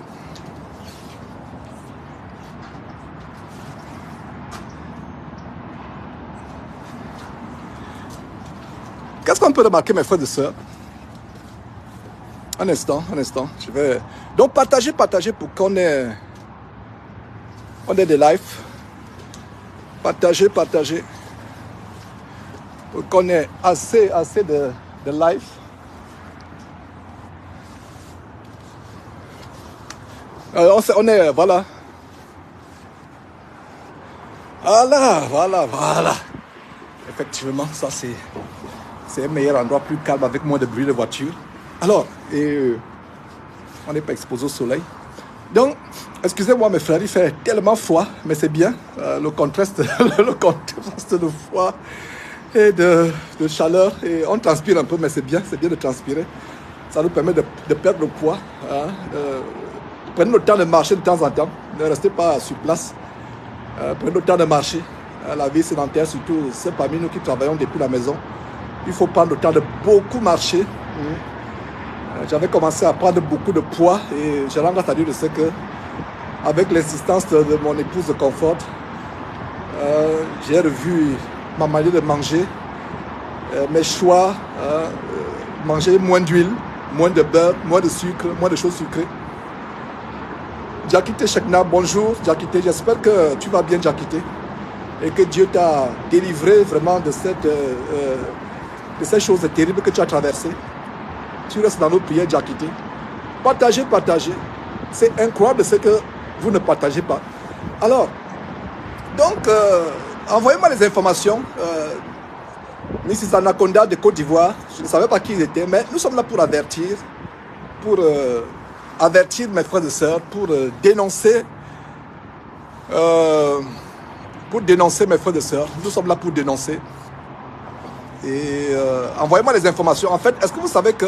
Qu'est-ce qu'on peut remarquer, mes frères et sœurs? Un instant. Je vais... Donc, partagez pour qu'on ait des lives. Partagez. Pour qu'on ait assez de lives. On est, voilà. Voilà. Effectivement, ça c'est un meilleur endroit, plus calme, avec moins de bruit de voiture. Alors, on n'est pas exposé au soleil. Donc, excusez-moi mes frères, il fait tellement froid, mais c'est bien. Le contraste de froid et de chaleur. Et on transpire un peu, mais c'est bien de transpirer. Ça nous permet de perdre le poids. Prenez le temps de marcher de temps en temps. Ne restez pas sur place. Prenez le temps de marcher. La vie sédentaire, surtout c'est parmi nous qui travaillons depuis la maison. Il faut prendre le temps de beaucoup marcher. J'avais commencé à prendre beaucoup de poids et je rends grâce à Dieu de ce que, avec l'assistance de mon épouse de confort, j'ai revu ma manière de manger, mes choix, manger moins d'huile, moins de beurre, moins de sucre, moins de choses sucrées. Diakité Chekna, bonjour Diakité, j'espère que tu vas bien Diakité et que Dieu t'a délivré vraiment de ces choses terribles que tu as traversées. Tu restes dans nos prières Diakité. Partagez. C'est incroyable ce que vous ne partagez pas. Alors, donc, envoyez-moi les informations. Mrs. Anaconda de Côte d'Ivoire, je ne savais pas qui ils étaient, mais nous sommes là pour avertir mes frères et sœurs, pour dénoncer mes frères et sœurs. Nous sommes là pour dénoncer. Et envoyez-moi les informations. En fait, est-ce que vous savez que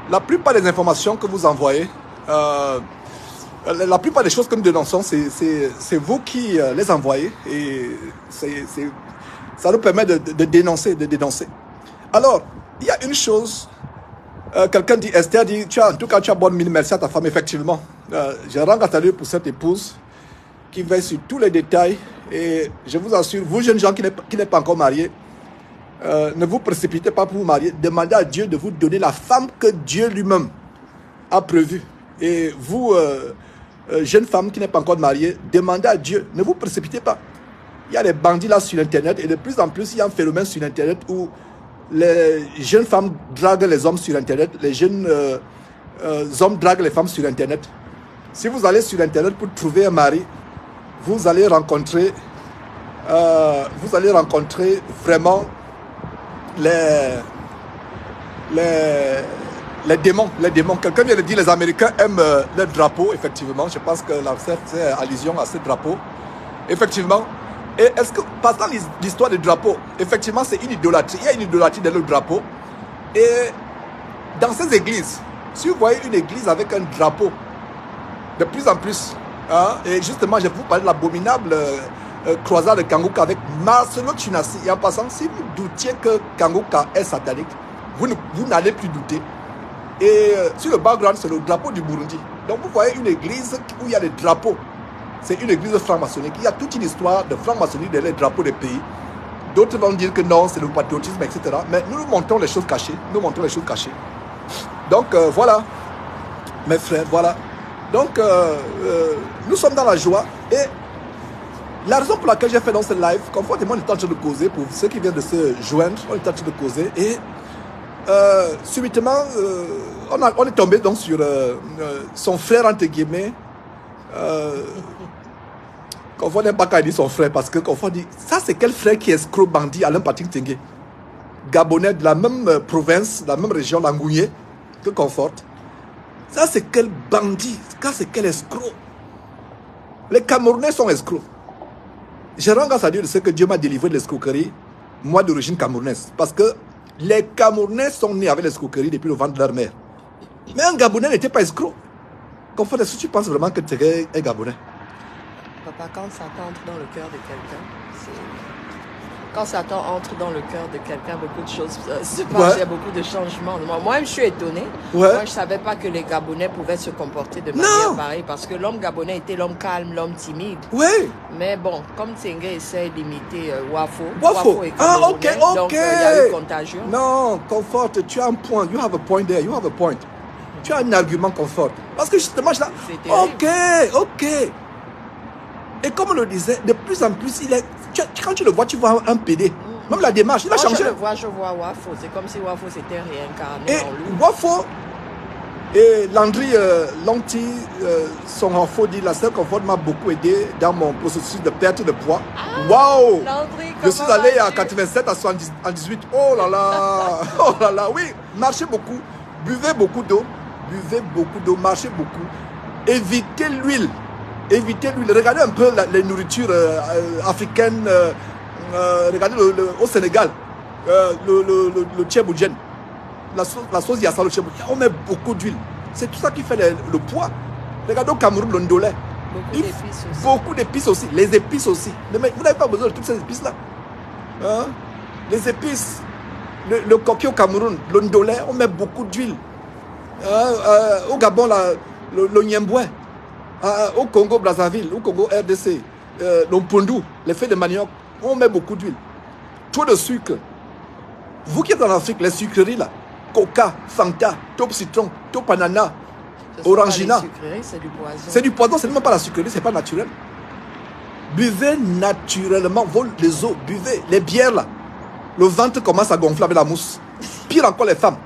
la plupart des informations que vous envoyez, la plupart des choses que nous dénonçons, c'est vous qui les envoyez. Et ça nous permet de dénoncer. Alors, il y a une chose. Quelqu'un dit, Esther dit, en tout cas, tu as bonne mine, merci à ta femme, effectivement. Je rends grâce à Dieu pour cette épouse qui veille sur tous les détails. Et je vous assure, vous jeunes gens qui n'êtes pas encore mariés, ne vous précipitez pas pour vous marier. Demandez à Dieu de vous donner la femme que Dieu lui-même a prévue. Et vous, jeunes femmes qui n'êtes pas encore mariées, demandez à Dieu, ne vous précipitez pas. Il y a des bandits là sur Internet et de plus en plus, il y a un phénomène sur Internet où les jeunes femmes draguent les hommes sur Internet, les jeunes hommes draguent les femmes sur Internet. Si vous allez sur Internet pour trouver un mari, vous allez rencontrer vraiment les démons. Quelqu'un vient de dire les Américains aiment le drapeau, effectivement. Je pense que c'est allusion à ce drapeau. Effectivement. Et est-ce que, passant l'histoire du drapeau, effectivement, c'est une idolâtrie. Il y a une idolâtrie dans le drapeau. Et dans ces églises, si vous voyez une église avec un drapeau, de plus en plus, et justement, je vais vous parler de l'abominable croisade de Kangoka avec Marcelo Tchinassi. Et en passant, si vous doutiez que Kangoka est satanique, vous n'allez plus douter. Et sur le background, c'est le drapeau du Burundi. Donc vous voyez une église où il y a des drapeaux. C'est une église franc-maçonnique. Il y a toute une histoire de franc-maçonnerie dans les drapeaux des pays. D'autres vont dire que non, c'est le patriotisme, etc. Mais nous montrons les choses cachées. Donc voilà, mes frères, voilà. Donc nous sommes dans la joie. Et la raison pour laquelle j'ai fait dans ce live, conformément, on est en train de causer, pour ceux qui viennent de se joindre, on est en train de causer. Et subitement, on est tombé donc sur son frère, entre guillemets. Confort n'aime pas quand il dit son frère, parce que Confort dit, ça c'est quel frère qui est escroc bandit Alain Patrick Tengue, Gabonais de la même province, de la même région, l'Angouillé, que Confort. Ça c'est quel bandit, ça c'est quel escroc. Les Camerounais sont escrocs. Je rends grâce à Dieu de ce que Dieu m'a délivré de l'escroquerie, moi d'origine camerounaise, parce que les Camerounais sont nés avec l'escroquerie depuis le ventre de leur mère. Mais un Gabonais n'était pas escroc. Confort, est-ce que tu penses vraiment que tu es un Gabonais? Papa, quand Satan entre dans le cœur de quelqu'un, quand Satan entre dans le cœur de quelqu'un, beaucoup de choses se passent, il y a beaucoup de changements. Moi, je suis étonné. Moi, je ne savais pas que les Gabonais pouvaient se comporter de manière pareille, parce que l'homme Gabonais était l'homme calme, l'homme timide. Oui. Mais bon, comme Tengue essaie d'imiter Wafo est Camerounais, donc il y a eu contagion. Non, Confort, tu as un point. You have a point there. Tu as un argument, Confort. Parce que justement, je Ok. Et comme on le disait, de plus en plus, quand tu le vois, tu vois un PD. Même la démarche, il a changé. Je vois Wafo. C'est comme si Wafo s'était réincarné et en lui. Wafo, Et Landry Lonti, son enfant dit, la sœur Comfort m'a beaucoup aidé dans mon processus de perte de poids. Waouh! Je suis allé à 87 à 78. Oh là là! Oh là là! Oui, marchez beaucoup, buvez beaucoup d'eau, marchez beaucoup. Évitez l'huile. Évitez l'huile. Regardez un peu les nourritures africaines. Regardez au Sénégal, le tchèboudjen. La sauce yassa, le tchèboudjen. On met beaucoup d'huile. C'est tout ça qui fait le poids. Regardez au Cameroun, le ndolé. Beaucoup d'épices aussi. Les épices aussi. Mais vous n'avez pas besoin de toutes ces épices-là. Hein? Les épices. Le coquille au Cameroun, le ndolé, on met beaucoup d'huile. Au Gabon, le niemboué. Au Congo, Brazzaville, au Congo, RDC, l'ompondu, les feuilles de manioc, on met beaucoup d'huile. Trop de sucre. Vous qui êtes en Afrique, les sucreries là, Coca, Fanta, Top Citron, Top Ananas, Orangina. C'est du poison. C'est du poison, c'est même pas la sucrerie, c'est pas naturel. Buvez naturellement les eaux, buvez les bières là. Le ventre commence à gonfler avec la mousse. Pire encore les femmes.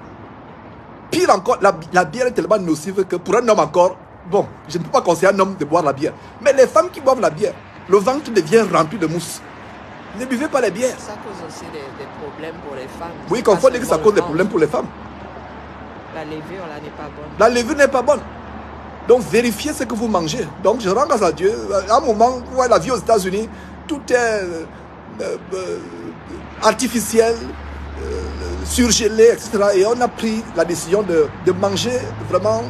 Pire encore, la bière est tellement nocive que pour un homme encore, bon, je ne peux pas conseiller à un homme de boire la bière. Mais les femmes qui boivent la bière, le ventre devient rempli de mousse. Ne buvez pas les bières. Ça cause aussi des problèmes pour les femmes. Oui, qu'on faut dire que ça cause des problèmes pour les femmes. La levure, là, n'est pas bonne. La levure n'est pas bonne. Donc, vérifiez ce que vous mangez. Donc, je rends grâce à Dieu. À un moment, ouais, la vie aux États-Unis, tout est artificiel, surgelé, etc. Et on a pris la décision de manger vraiment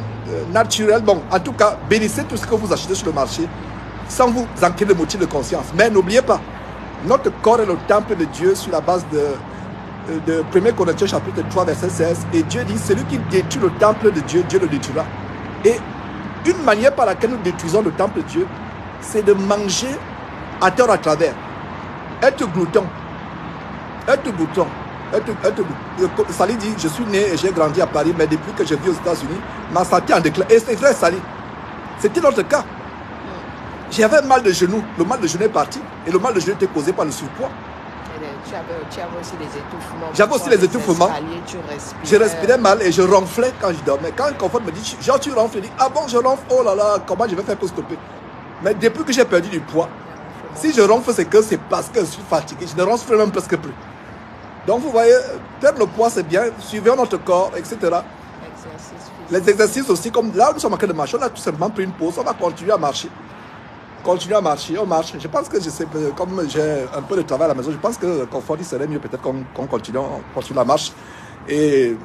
naturel. Bon, en tout cas, bénissez tout ce que vous achetez sur le marché sans vous enquérir de motifs de conscience. Mais n'oubliez pas, notre corps est le temple de Dieu sur la base de 1 Corinthiens chapitre 3 verset 16. Et Dieu dit, celui qui détruit le temple de Dieu, Dieu le détruira. Et une manière par laquelle nous détruisons le temple de Dieu, c'est de manger à tort à travers. Être glouton. Sally dit, je suis né et j'ai grandi à Paris, mais depuis que je vis aux États-Unis, ma santé en déclin. Et c'est vrai, Sally. C'était notre cas. J'avais mal de genou. Le mal de genou est parti. Et le mal de genou était causé par le surpoids. Tu avais aussi les étouffements. J'avais aussi les étouffements. Je respirais mal et je ronflais quand je dormais. Quand le confort me dit, genre tu ronfles, je dis, ah bon, je ronfle, oh là là, comment je vais faire pour stopper? Mais depuis que j'ai perdu du poids, si je ronfle, c'est que c'est parce que je suis fatigué. Je ne ronfle même presque plus. Donc vous voyez, perdre le poids c'est bien, suivons notre corps, etc. Les exercices aussi, comme là où nous sommes en train de marcher, on a tout simplement pris une pause, on va continuer à marcher. On marche. Je pense que je sais, comme j'ai un peu de travail à la maison, je pense que confort, il serait mieux peut-être qu'on continue la marche. Et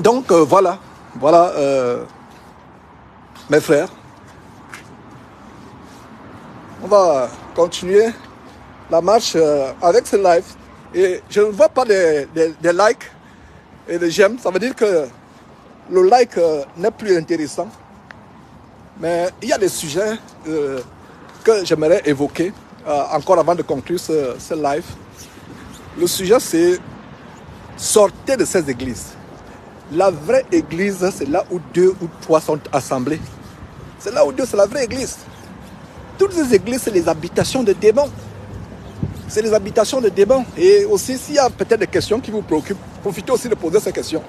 donc voilà, mes frères. On va continuer la marche avec ce live. Et je ne vois pas des likes et des j'aime. Ça veut dire que le like n'est plus intéressant. Mais il y a des sujets que j'aimerais évoquer encore avant de conclure ce live. Le sujet, c'est sortez de ces églises. La vraie église, c'est là où 2 ou 3 sont assemblés. C'est là où Dieu, c'est la vraie église. Toutes les églises, c'est les habitations de démons. C'est les habitations de démons. Et aussi, s'il y a peut-être des questions qui vous préoccupent, profitez aussi de poser ces questions.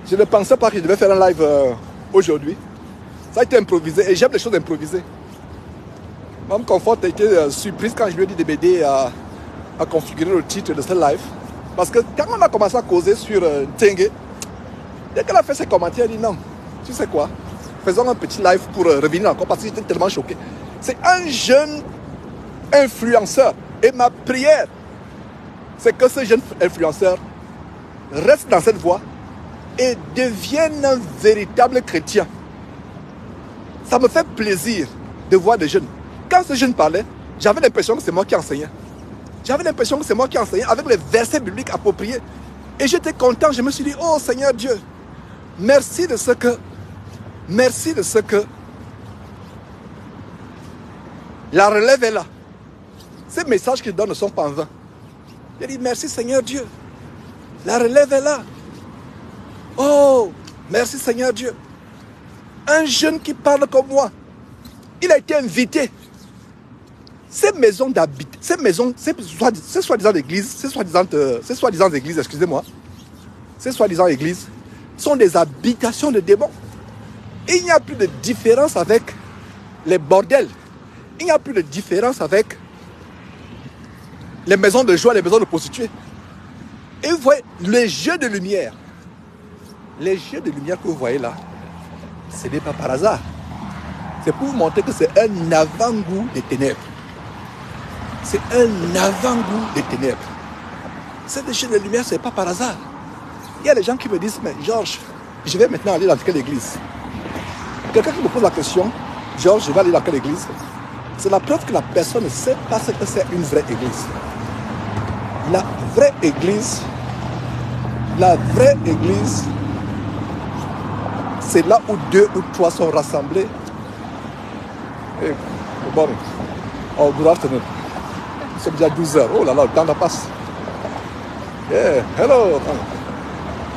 Je ne pensais pas que je devais faire un live aujourd'hui. Ça a été improvisé et j'aime les choses improvisées. Mme Comfort a été surprise quand je lui ai dit de m'aider à configurer le titre de ce live. Parce que quand on a commencé à causer sur Tengue, dès qu'elle a fait ses commentaires, elle a dit non, tu sais quoi, faisons un petit live pour revenir encore parce que j'étais tellement choqué. C'est un jeune influenceur et ma prière, c'est que ce jeune influenceur reste dans cette voie et devienne un véritable chrétien. Ça me fait plaisir de voir des jeunes. Quand ce jeune parlait, j'avais l'impression que c'est moi qui enseignais. J'avais l'impression que c'est moi qui enseignais avec les versets bibliques appropriés. Et j'étais content, je me suis dit, oh Seigneur Dieu, merci de ce que la relève est là. Ces messages qu'il donne ne sont pas en vain. J'ai dit, merci Seigneur Dieu, la relève est là. Oh, merci Seigneur Dieu. Un jeune qui parle comme moi, il a été invité. Ces maisons d'habitation, ces maisons, ces soi-disant églises, ces soi-disant églises, sont des habitations de démons. Il n'y a plus de différence avec les bordels. Il n'y a plus de différence avec les maisons de joie, les maisons de prostituées. Et vous voyez, les jeux de lumière. Les jeux de lumière que vous voyez là, ce n'est pas par hasard. C'est pour vous montrer que c'est un avant-goût des ténèbres. C'est un avant-goût des ténèbres. Ces jeux de lumière, ce n'est pas par hasard. Il y a des gens qui me disent, mais Georges, je vais maintenant aller dans quelle église? Quelqu'un qui me pose la question, Georges, je vais aller dans quelle église? C'est la preuve que la personne ne sait pas ce que c'est une vraie église. La vraie église, c'est là où 2 ou 3 sont rassemblés. Hey, good morning. Oh, good afternoon. C'est déjà 12 heures. Oh là là, le temps passe. Yeah, hello.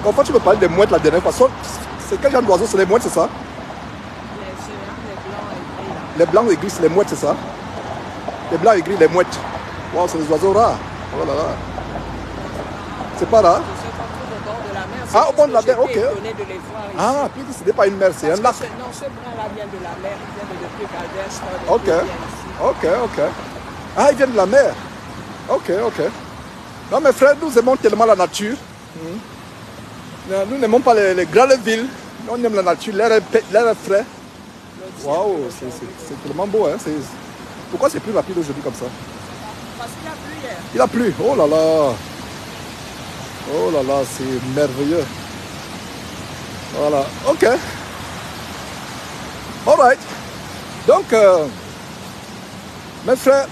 Quand tu me parlais des mouettes la dernière fois, c'est quel genre d'oiseau? C'est les mouettes, c'est ça? Les blancs et gris, c'est les mouettes, c'est ça? Les blancs et gris, les mouettes. Wow, c'est des oiseaux rares. Oh là là. C'est pas rare? Ah, au bord de la mer, ok. Ah, puis ce n'est pas une mer, c'est un lac. Non, ce brin-là vient de la mer, il vient de depuis Calvert. Ok. Ah, ils viennent de la mer. Ok. Non, mes frères, nous aimons tellement la nature. Nous n'aimons pas les grandes villes. On aime la nature, l'air est frais. Waouh, c'est tellement beau. Hein? Pourquoi c'est plus rapide aujourd'hui comme ça? Parce qu'il a plu hier. Il a plu. Oh là là, c'est merveilleux. Voilà, ok. Alright. Donc, mes frères,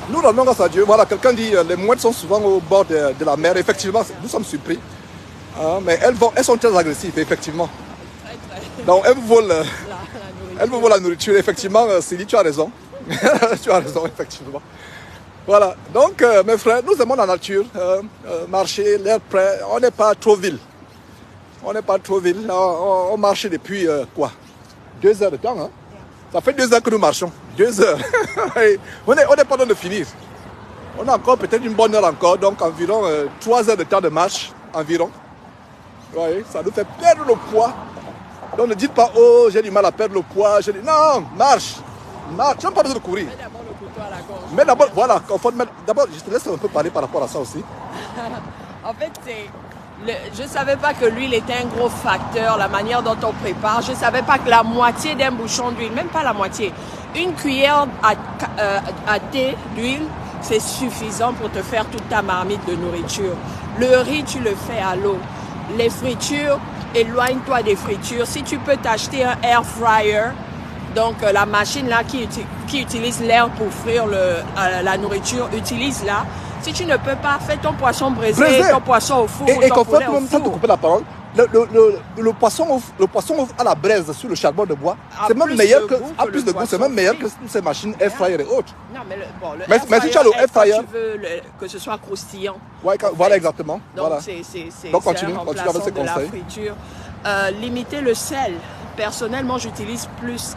nous rendons grâce à Dieu. Voilà, quelqu'un dit les mouettes sont souvent au bord de la mer. Effectivement, nous sommes surpris. Mais elles sont très agressives, effectivement. Donc, elles vous volent la nourriture. Effectivement, Sylvie, tu as raison. Tu as raison, effectivement. Voilà, donc mes frères, nous aimons la nature, marcher, l'air frais, on n'est pas trop ville. On marche depuis 2 heures de temps, hein? Ça fait 2 heures que nous marchons, 2 heures. on n'est pas dans de finir. On a encore peut-être une bonne heure encore, donc environ 3 heures de temps de marche, environ. Vous voyez, ça nous fait perdre le poids. Donc ne dites pas, oh j'ai du mal à perdre le poids, non, marche, tu n'as pas besoin de courir. Mais d'abord, voilà, d'abord, je te laisse un peu parler par rapport à ça aussi. En fait, je ne savais pas que l'huile était un gros facteur, la manière dont on prépare. Je ne savais pas que la moitié d'un bouchon d'huile, même pas la moitié, une cuillère à thé d'huile, c'est suffisant pour te faire toute ta marmite de nourriture. Le riz, tu le fais à l'eau. Les fritures, éloigne-toi des fritures. Si tu peux t'acheter un air fryer, donc la machine là qui utilise l'air pour frire la nourriture, utilise-la. Si tu ne peux pas, fais ton poisson braisé, ton poisson au four ou ton poulet au four. Sans te couper la parole, le poisson à la braise sur le charbon de bois, c'est même meilleur a plus de goût, c'est même meilleur que ces machines air fryer et autres. Non, mais mais si tu as le air fryer, tu veux que ce soit croustillant. Ouais, voilà exactement. Donc voilà. Donc continue avec ces conseils. Limiter le sel. Personnellement, j'utilise plus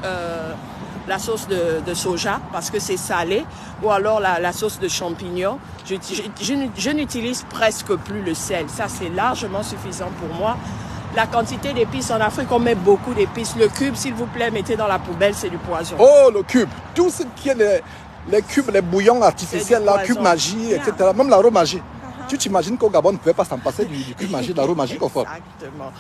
la sauce de soja parce que c'est salé, ou alors la sauce de champignons. Je n'utilise presque plus le sel. Ça, c'est largement suffisant pour moi. La quantité d'épices en Afrique, on met beaucoup d'épices. Le cube, s'il vous plaît, mettez dans la poubelle, c'est du poison. Oh, le cube. Tout ce qui est les cubes, les bouillons artificiels, la cube magie, etc. Même l'arôme magie. Tu t'imagines qu'au Gabon, on ne pouvait pas s'en passer du cube magie, de l'arôme magie confort. Exactement.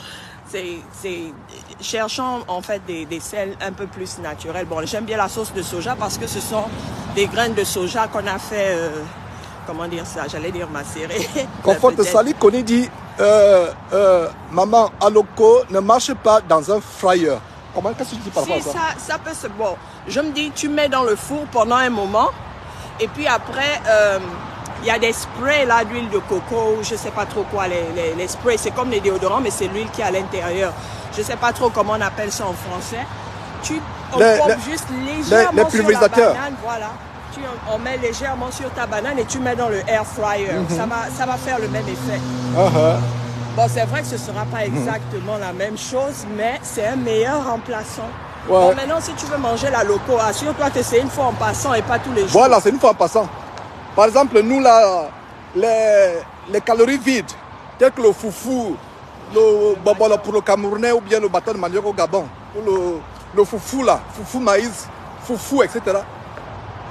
Cherchons en fait des sels un peu plus naturels. Bon, j'aime bien la sauce de soja parce que ce sont des graines de soja qu'on a fait, comment dire ça, j'allais dire macérer. Confort de Sali Koni dit, maman, aloko ne marche pas dans un fryer. Comment, qu'est-ce que tu dis par rapport à ça? Ça peut se... Bon, je me dis, tu mets dans le four pendant un moment et puis après... il y a des sprays là d'huile de coco, je ne sais pas trop quoi, les sprays, c'est comme les déodorants, mais c'est l'huile qui est à l'intérieur. Je ne sais pas trop comment on appelle ça en français. On pompe juste légèrement sur la banane, voilà. On met légèrement sur ta banane et tu mets dans le air fryer. Ça va faire le même effet. Bon, c'est vrai que ce ne sera pas exactement la même chose, mais c'est un meilleur remplaçant. Ouais. Bon, maintenant, si tu veux manger la loco, assure-toi que c'est une fois en passant et pas tous les jours. Voilà, c'est une fois en passant. Par exemple, nous, là, les calories vides, telles que le foufou, pour le Camerounais ou bien le bâton de manioc au Gabon, ou le foufou là, foufou maïs, foufou, etc.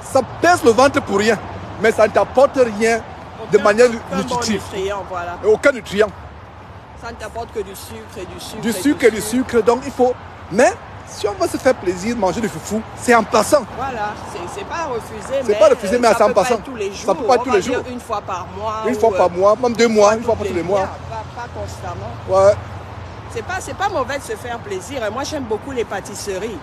Ça pèse le ventre pour rien, mais ça ne t'apporte rien de manière nutritive. Voilà. Et aucun nutrient. Ça ne t'apporte que du sucre et du sucre. Du sucre et du sucre, donc il faut... Mais si on veut se faire plaisir, manger du foufou, c'est en passant. Voilà, c'est pas refusé, c'est pas refusé, mais c'est en passant. Tous les jours, ça peut pas être tous les jours. Une fois par mois. Une fois par mois, même 2 mois, une fois par tous les mois. Pas constamment. Ouais. C'est pas mauvais de se faire plaisir. Et moi, j'aime beaucoup les pâtisseries.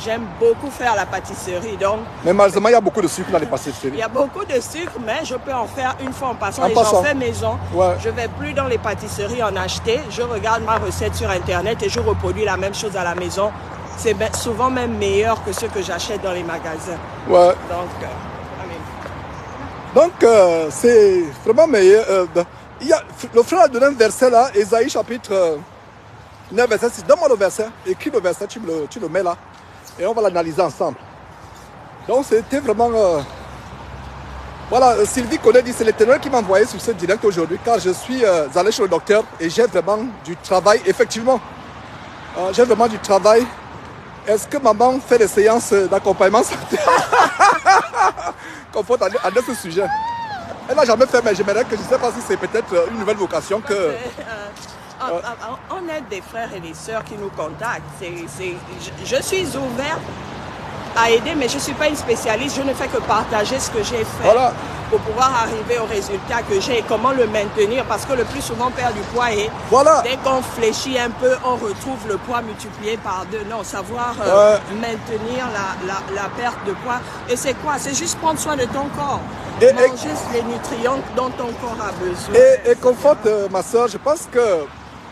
J'aime beaucoup faire la pâtisserie. Donc, mais malheureusement, il y a beaucoup de sucre dans les pâtisseries. Il y a beaucoup de sucre, mais je peux en faire une fois en passant. En passant. J'en fais maison. Ouais. Je ne vais plus dans les pâtisseries en acheter. Je regarde ma recette sur Internet et je reproduis la même chose à la maison. C'est souvent même meilleur que ce que j'achète dans les magasins. Ouais. Donc, c'est vraiment meilleur. Il y a, le frère a donné un verset là, Ésaïe chapitre 9, verset 6. Donne-moi le verset. Écris le verset, tu le mets là. Et on va l'analyser ensemble. Donc, c'était vraiment... Voilà, Sylvie Collet dit, c'est l'Éternel qui m'a envoyé sur ce direct aujourd'hui, car je suis allé chez le docteur et j'ai vraiment du travail. Effectivement, j'ai vraiment du travail. Est-ce que maman fait des séances d'accompagnement santé? Confort à ce sujet. Elle n'a jamais fait, mais j'aimerais que je ne sais pas si c'est peut-être une nouvelle vocation que... On aide des frères et des sœurs qui nous contactent. Je suis ouverte à aider, mais je ne suis pas une spécialiste. Je ne fais que partager ce que j'ai fait. Voilà. Pour pouvoir arriver au résultat que j'ai et comment le maintenir. Parce que le plus souvent, on perd du poids et voilà. Dès qu'on fléchit un peu, on retrouve le poids multiplié par 2. Non, savoir maintenir la perte de poids. Et c'est quoi? C'est juste prendre soin de ton corps. Manger les nutriments dont ton corps a besoin. Et conforte, ma soeur, je pense que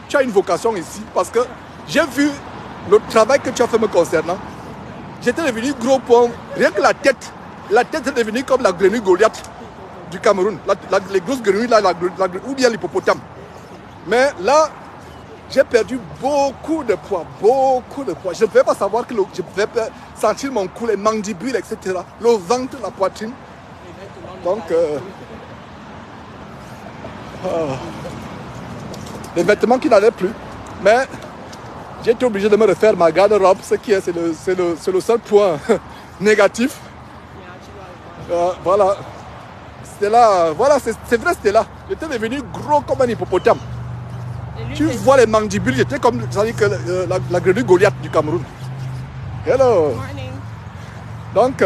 tu as une vocation ici. Parce que j'ai vu le travail que tu as fait me concernant. J'étais devenu gros point. Rien que la tête est devenue comme la grenouille Goliath du Cameroun. Les grosses grenouilles, là, ou bien l'hippopotame. Mais là, j'ai perdu beaucoup de poids. Beaucoup de poids. Je ne pouvais pas savoir que je pouvais sentir mon cou, les mandibules, etc. Le ventre, la poitrine. Donc, les vêtements qui n'allaient plus. Mais j'ai été obligé de me refaire ma garde-robe, ce qui est, c'est le seul point négatif. Voilà. C'était là, voilà, c'est vrai, c'était là. J'étais devenu gros comme un hippopotame. Tu vois les mandibules, j'étais comme la grenouille Goliath du Cameroun. Hello. Donc,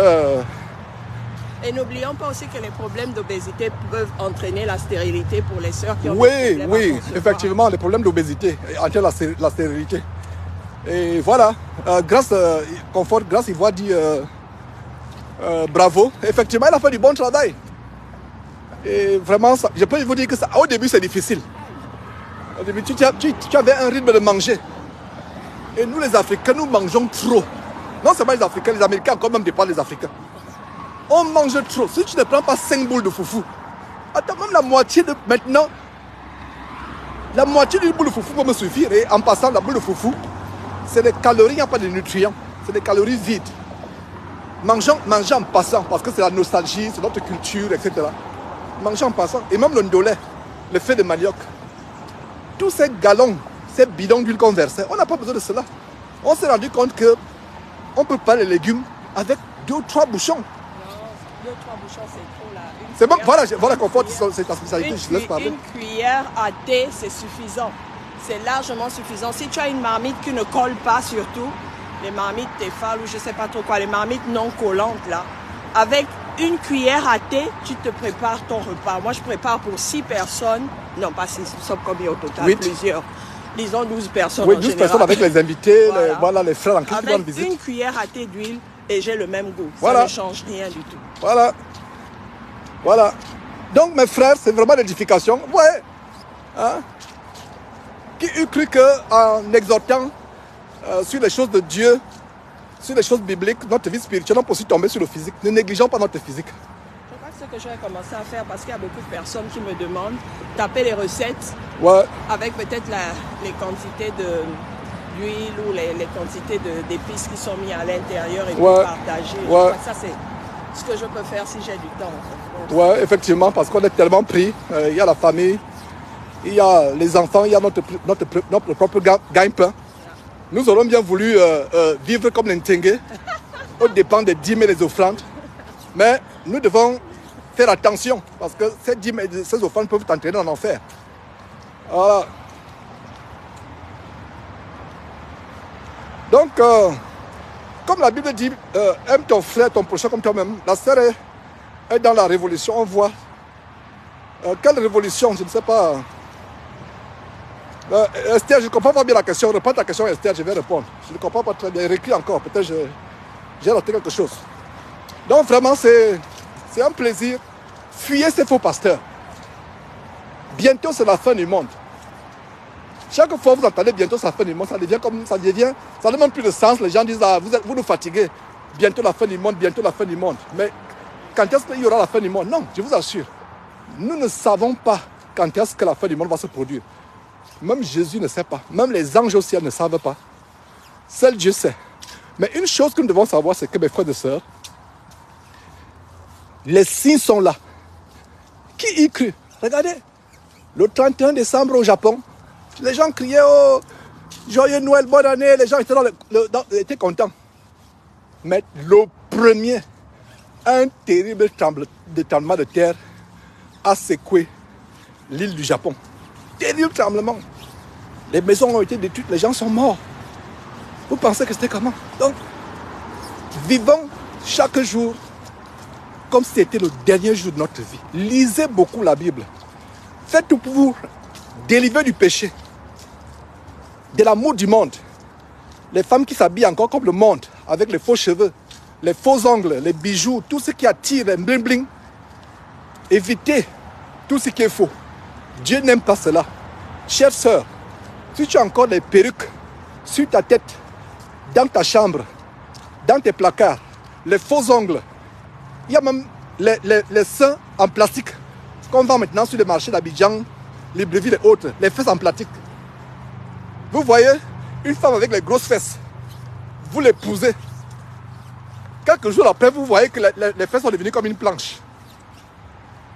et n'oublions pas aussi que les problèmes d'obésité peuvent entraîner la stérilité pour les sœurs qui ont des problèmes. Oui, effectivement, les problèmes d'obésité entraînent la stérilité. Et voilà, grâce il voit dit bravo. Effectivement, il a fait du bon travail. Et vraiment, je peux vous dire que au début, c'est difficile. Au début, tu avais un rythme de manger. Et nous, les Africains, nous mangeons trop. Non seulement les Africains, les Américains, quand même dépendent des Africains. On mange trop. Si tu ne prends pas 5 boules de foufou, attends, même la moitié de maintenant, la moitié d'une boule de foufou peut me suffire. Et en passant, la boule de foufou, c'est des calories, il n'y a pas de nutriments. C'est des calories vides. Mangeons en passant, parce que c'est la nostalgie, c'est notre culture, etc. Mangeons en passant. Et même le ndolé, le fait de manioc. Tous ces galons, ces bidons d'huile qu'on versait, on n'a pas besoin de cela. On s'est rendu compte qu'on peut pas les légumes avec 2 ou 3 bouchons. Non, 2 ou 3 bouchons, c'est trop là. C'est bon, voilà Confort, c'est ta spécialité, je te laisse parler. Une cuillère à thé, c'est suffisant. C'est largement suffisant. Si tu as une marmite qui ne colle pas, surtout, les marmites Tefal ou je ne sais pas trop quoi, les marmites non collantes là, avec une cuillère à thé, tu te prépares ton repas. Moi, je prépare pour 6 personnes. Non, pas 6, nous sommes combien au total? 8. Plusieurs. Disons 12 personnes. Oui, 12 personnes avec les invités, les frères en qui avec rendent visite. Une cuillère à thé d'huile et j'ai le même goût. Voilà. Ça ne change rien du tout. Voilà. Voilà. Donc, mes frères, c'est vraiment l'édification. Ouais. Hein? Qui eût cru qu'en exhortant sur les choses de Dieu, sur les choses bibliques, notre vie spirituelle, on peut aussi tomber sur le physique. Ne négligeons pas notre physique. Je crois que c'est ce que je vais commencer à faire parce qu'il y a beaucoup de personnes qui me demandent taper les recettes avec peut-être les quantités d'huile ou les quantités d'épices qui sont mises à l'intérieur et puis partager. Je crois que ça, c'est ce que je peux faire si j'ai du temps. Oui, effectivement, parce qu'on est tellement pris. Il y a la famille, il il y a les enfants, il y a notre propre gagne-pain. Nous aurions bien voulu vivre comme les Ntengue, au dépend des dîmes et des offrandes. Mais nous devons faire attention, parce que ces dîmes et ces offrandes peuvent t'entraîner en enfer. Voilà. Donc, comme la Bible dit, aime ton frère, ton prochain comme toi-même. La sœur est dans la révolution, on voit. Quelle révolution? Je ne sais pas. Esther, je ne comprends pas bien la question. Réponds ta question, Esther, je vais répondre. Je ne comprends pas très bien. Réécris encore, peut-être j'ai raté quelque chose. Donc vraiment, c'est un plaisir. Fuyez ces faux pasteurs. Bientôt, c'est la fin du monde. Chaque fois que vous entendez bientôt c'est la fin du monde, ça n'a même plus de sens. Les gens disent, ah, vous nous fatiguez. Bientôt la fin du monde, bientôt la fin du monde. Mais quand est-ce qu'il y aura la fin du monde? Non, je vous assure. Nous ne savons pas quand est-ce que la fin du monde va se produire. Même Jésus ne sait pas. Même les anges au ciel ne savent pas. Seul Dieu sait. Mais une chose que nous devons savoir, c'est que mes frères et sœurs, les signes sont là. Qui y crut? Regardez, le 31 décembre au Japon, les gens criaient oh, joyeux Noël, bonne année. Les gens étaient contents. Mais le premier, un terrible tremblement de terre a secoué l'île du Japon. Terrible tremblement. Les maisons ont été détruites, les gens sont morts. Vous pensez que c'était comment? Donc, vivons chaque jour comme si c'était le dernier jour de notre vie. Lisez beaucoup la Bible. Faites tout pour vous délivrer du péché, de l'amour du monde. Les femmes qui s'habillent encore comme le monde, avec les faux cheveux, les faux ongles, les bijoux, tout ce qui attire, les bling-bling. Évitez tout ce qui est faux. Dieu n'aime pas cela. Chère sœur, si tu as encore des perruques sur ta tête, dans ta chambre, dans tes placards, les faux ongles, il y a même les seins en plastique qu'on vend maintenant sur les marchés d'Abidjan, Libreville et autres, les fesses en plastique. Vous voyez une femme avec les grosses fesses, vous l'épousez. Quelques jours après, vous voyez que les fesses sont devenues comme une planche.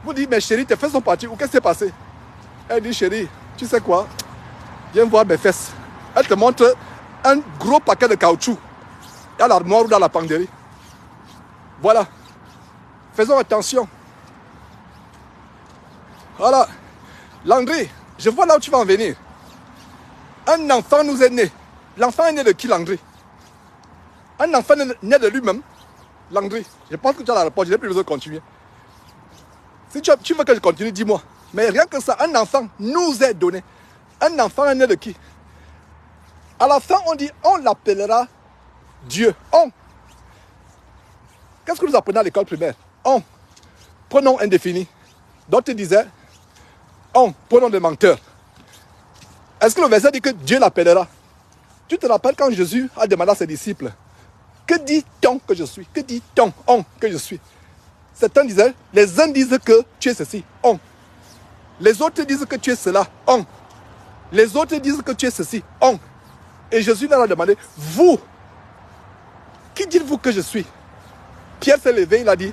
Vous dites, mais chérie, tes fesses sont parties, ou qu'est-ce qui s'est passé? Elle dit, chérie, tu sais quoi? Viens voir mes fesses. Elle te montre un gros paquet de caoutchouc dans l'armoire ou dans la penderie. Voilà. Faisons attention. Voilà. Landry, je vois là où tu vas en venir. Un enfant nous est né. L'enfant est né de qui, Landry? Un enfant né de lui-même. Landry, je pense que tu as la réponse, je n'ai plus besoin de continuer. Si tu veux que je continue, dis-moi. Mais rien que ça, un enfant nous est donné. Un enfant est né de qui? À la fin, on dit, on l'appellera Dieu. On. Qu'est-ce que nous apprenons à l'école primaire? On. Pronom indéfini. D'autres disaient, on. Pronom de menteur. Est-ce que le verset dit que Dieu l'appellera? Tu te rappelles quand Jésus a demandé à ses disciples, que dit-on que je suis? Que dit-on, on, que je suis? Certains disaient, les uns disent que tu es ceci, on. Les autres disent que tu es cela, on. Les autres disent que tu es ceci, on. Et Jésus leur a demandé, vous, qui dites-vous que je suis? Pierre s'est levé, il a dit,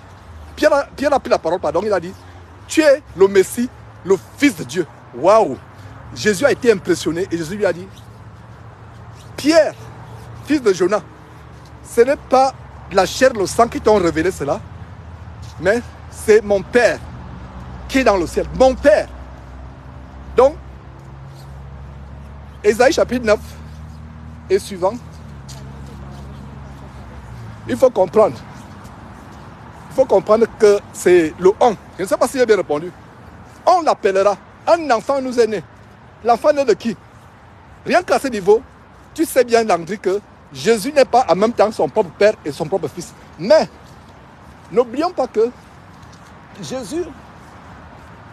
Pierre a pris la parole, pardon, il a dit, tu es le Messie, le Fils de Dieu. Waouh! Jésus a été impressionné et Jésus lui a dit, Pierre, fils de Jonas, ce n'est pas la chair et le sang qui t'ont révélé cela, mais c'est mon Père qui est dans le ciel. Mon Père. Donc, Ésaïe chapitre 9 et suivant, il faut comprendre. Il faut comprendre que c'est le on. Je ne sais pas si j'ai bien répondu. On l'appellera. Un enfant nous est né. L'enfant né de qui? Rien qu'à ce niveau, tu sais bien, Landry, que Jésus n'est pas en même temps son propre père et son propre fils. Mais, n'oublions pas que Jésus...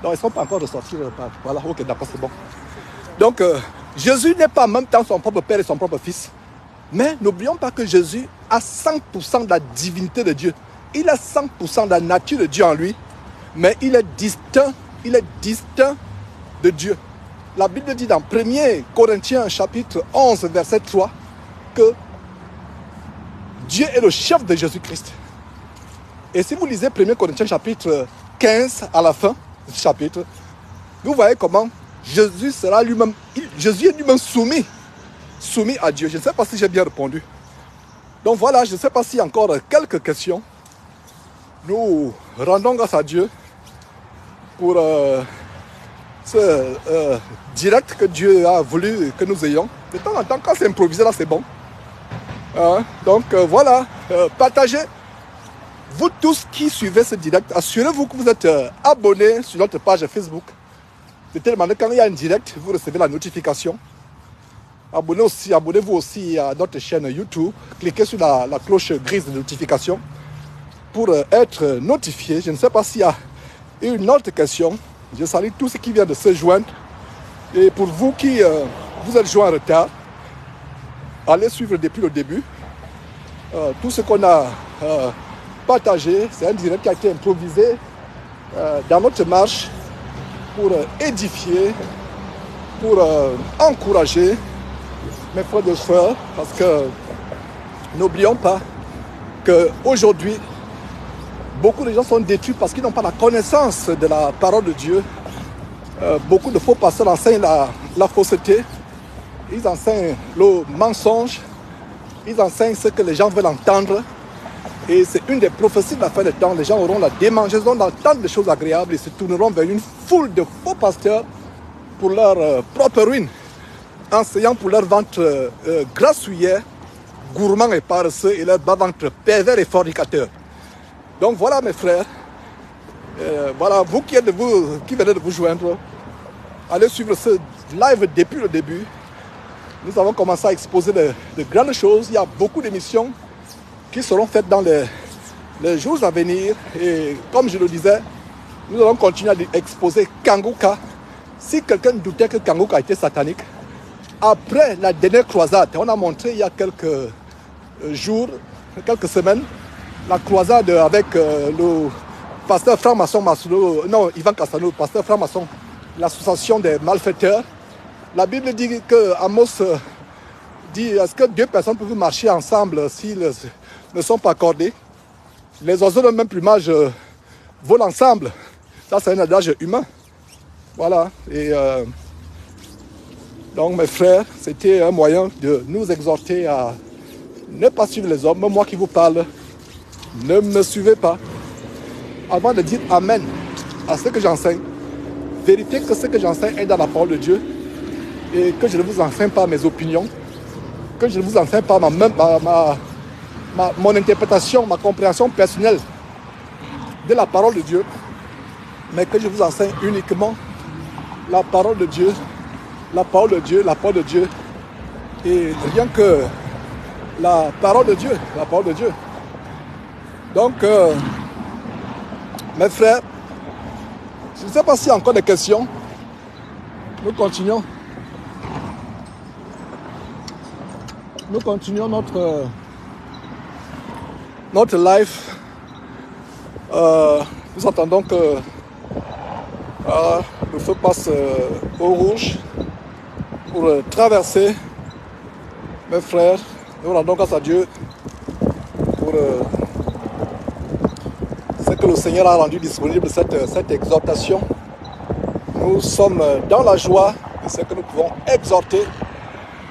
Non, ils ne sont pas encore ressortis. Voilà, ok, d'accord, c'est bon. Donc, Jésus n'est pas en même temps son propre père et son propre fils. Mais n'oublions pas que Jésus a 100% de la divinité de Dieu. Il a 100% de la nature de Dieu en lui. Mais il est distinct de Dieu. La Bible dit dans 1 Corinthiens chapitre 11 verset 3 que Dieu est le chef de Jésus-Christ. Et si vous lisez 1 Corinthiens chapitre 15 à la fin de ce chapitre, vous voyez comment Jésus sera lui-même, Jésus est lui-même soumis à Dieu. Je ne sais pas si j'ai bien répondu. Donc voilà, je ne sais pas s'il y a encore quelques questions. Nous rendons grâce à Dieu pour ce direct que Dieu a voulu que nous ayons. De temps en temps, quand c'est improvisé, là, c'est bon. Donc voilà, partagez. Vous tous qui suivez ce direct, assurez-vous que vous êtes abonnés sur notre page Facebook. De telle manière, quand il y a un direct, vous recevez la notification. Abonnez-vous aussi à notre chaîne YouTube. Cliquez sur la cloche grise de notification pour être notifié. Je ne sais pas s'il y a une autre question. Je salue tous ceux qui viennent de se joindre. Et pour vous qui vous êtes joints en retard, allez suivre depuis le début. Tout ce qu'on a partagé, c'est un direct qui a été improvisé dans notre marche pour édifier, pour encourager mes frères et sœurs, parce que n'oublions pas qu'aujourd'hui, beaucoup de gens sont détruits parce qu'ils n'ont pas la connaissance de la parole de Dieu. Beaucoup de faux pasteurs enseignent la fausseté, ils enseignent le mensonge, ils enseignent ce que les gens veulent entendre. Et c'est une des prophéties de la fin des temps. Les gens auront la démangeaison d'entendre des choses agréables et se tourneront vers une foule de faux pasteurs pour leur propre ruine, enseignant pour leur ventre grassouillet, gourmand et paresseux, et leur bas-ventre pervers et fornicateur. Donc voilà mes frères, voilà vous qui venez de vous joindre, allez suivre ce live depuis le début. Nous avons commencé à exposer de grandes choses. Il y a beaucoup d'émissions qui seront faites dans les jours à venir. Et comme je le disais, nous allons continuer à exposer Kanguka. Si quelqu'un doutait que Kanguka était satanique, après la dernière croisade, on a montré il y a quelques jours, quelques semaines, la croisade avec le pasteur franc-maçon, Ivan Cassano, pasteur franc-maçon, l'association des malfaiteurs. La Bible dit que Amos dit, est-ce que deux personnes peuvent marcher ensemble s'ils ne sont pas accordés? Les oiseaux de même plumage volent ensemble. Ça, c'est un adage humain. Voilà. Et donc, mes frères, c'était un moyen de nous exhorter à ne pas suivre les hommes. Moi qui vous parle, ne me suivez pas. Avant de dire Amen à ce que j'enseigne, vérifiez que ce que j'enseigne est dans la parole de Dieu et que je ne vous enseigne pas mes opinions, que je ne vous enseigne pas mon interprétation, ma compréhension personnelle de la parole de Dieu, mais que je vous enseigne uniquement la parole de Dieu, la parole de Dieu, la parole de Dieu, et rien que la parole de Dieu, la parole de Dieu. Donc, mes frères, je ne sais pas s'il y a encore des questions. Nous continuons. Nous continuons notre live. Nous attendons que le feu passe au rouge pour traverser. Mes frères, nous rendons grâce à Dieu pour ce que le Seigneur a rendu disponible, cette exhortation. Nous sommes dans la joie de ce que nous pouvons exhorter.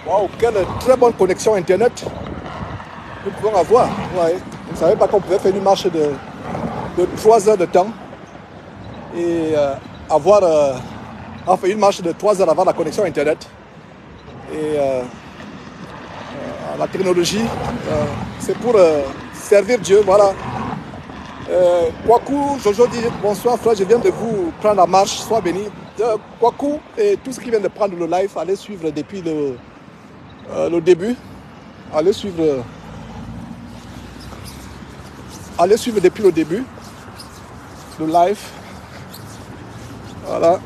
Waouh, quelle très bonne connexion Internet nous pouvons avoir. Ouais. Vous ne savez pas qu'on pouvait faire une marche de 3 heures de temps et avoir une marche de 3 heures avant la connexion Internet. Et la technologie, c'est pour servir Dieu. Voilà. Kwaku, Jojo dit bonsoir frère, je viens de vous prendre la marche, sois béni. Kwaku et tous ceux qui viennent de prendre le live, allez suivre depuis le début. Allez suivre depuis le début le live. Voilà.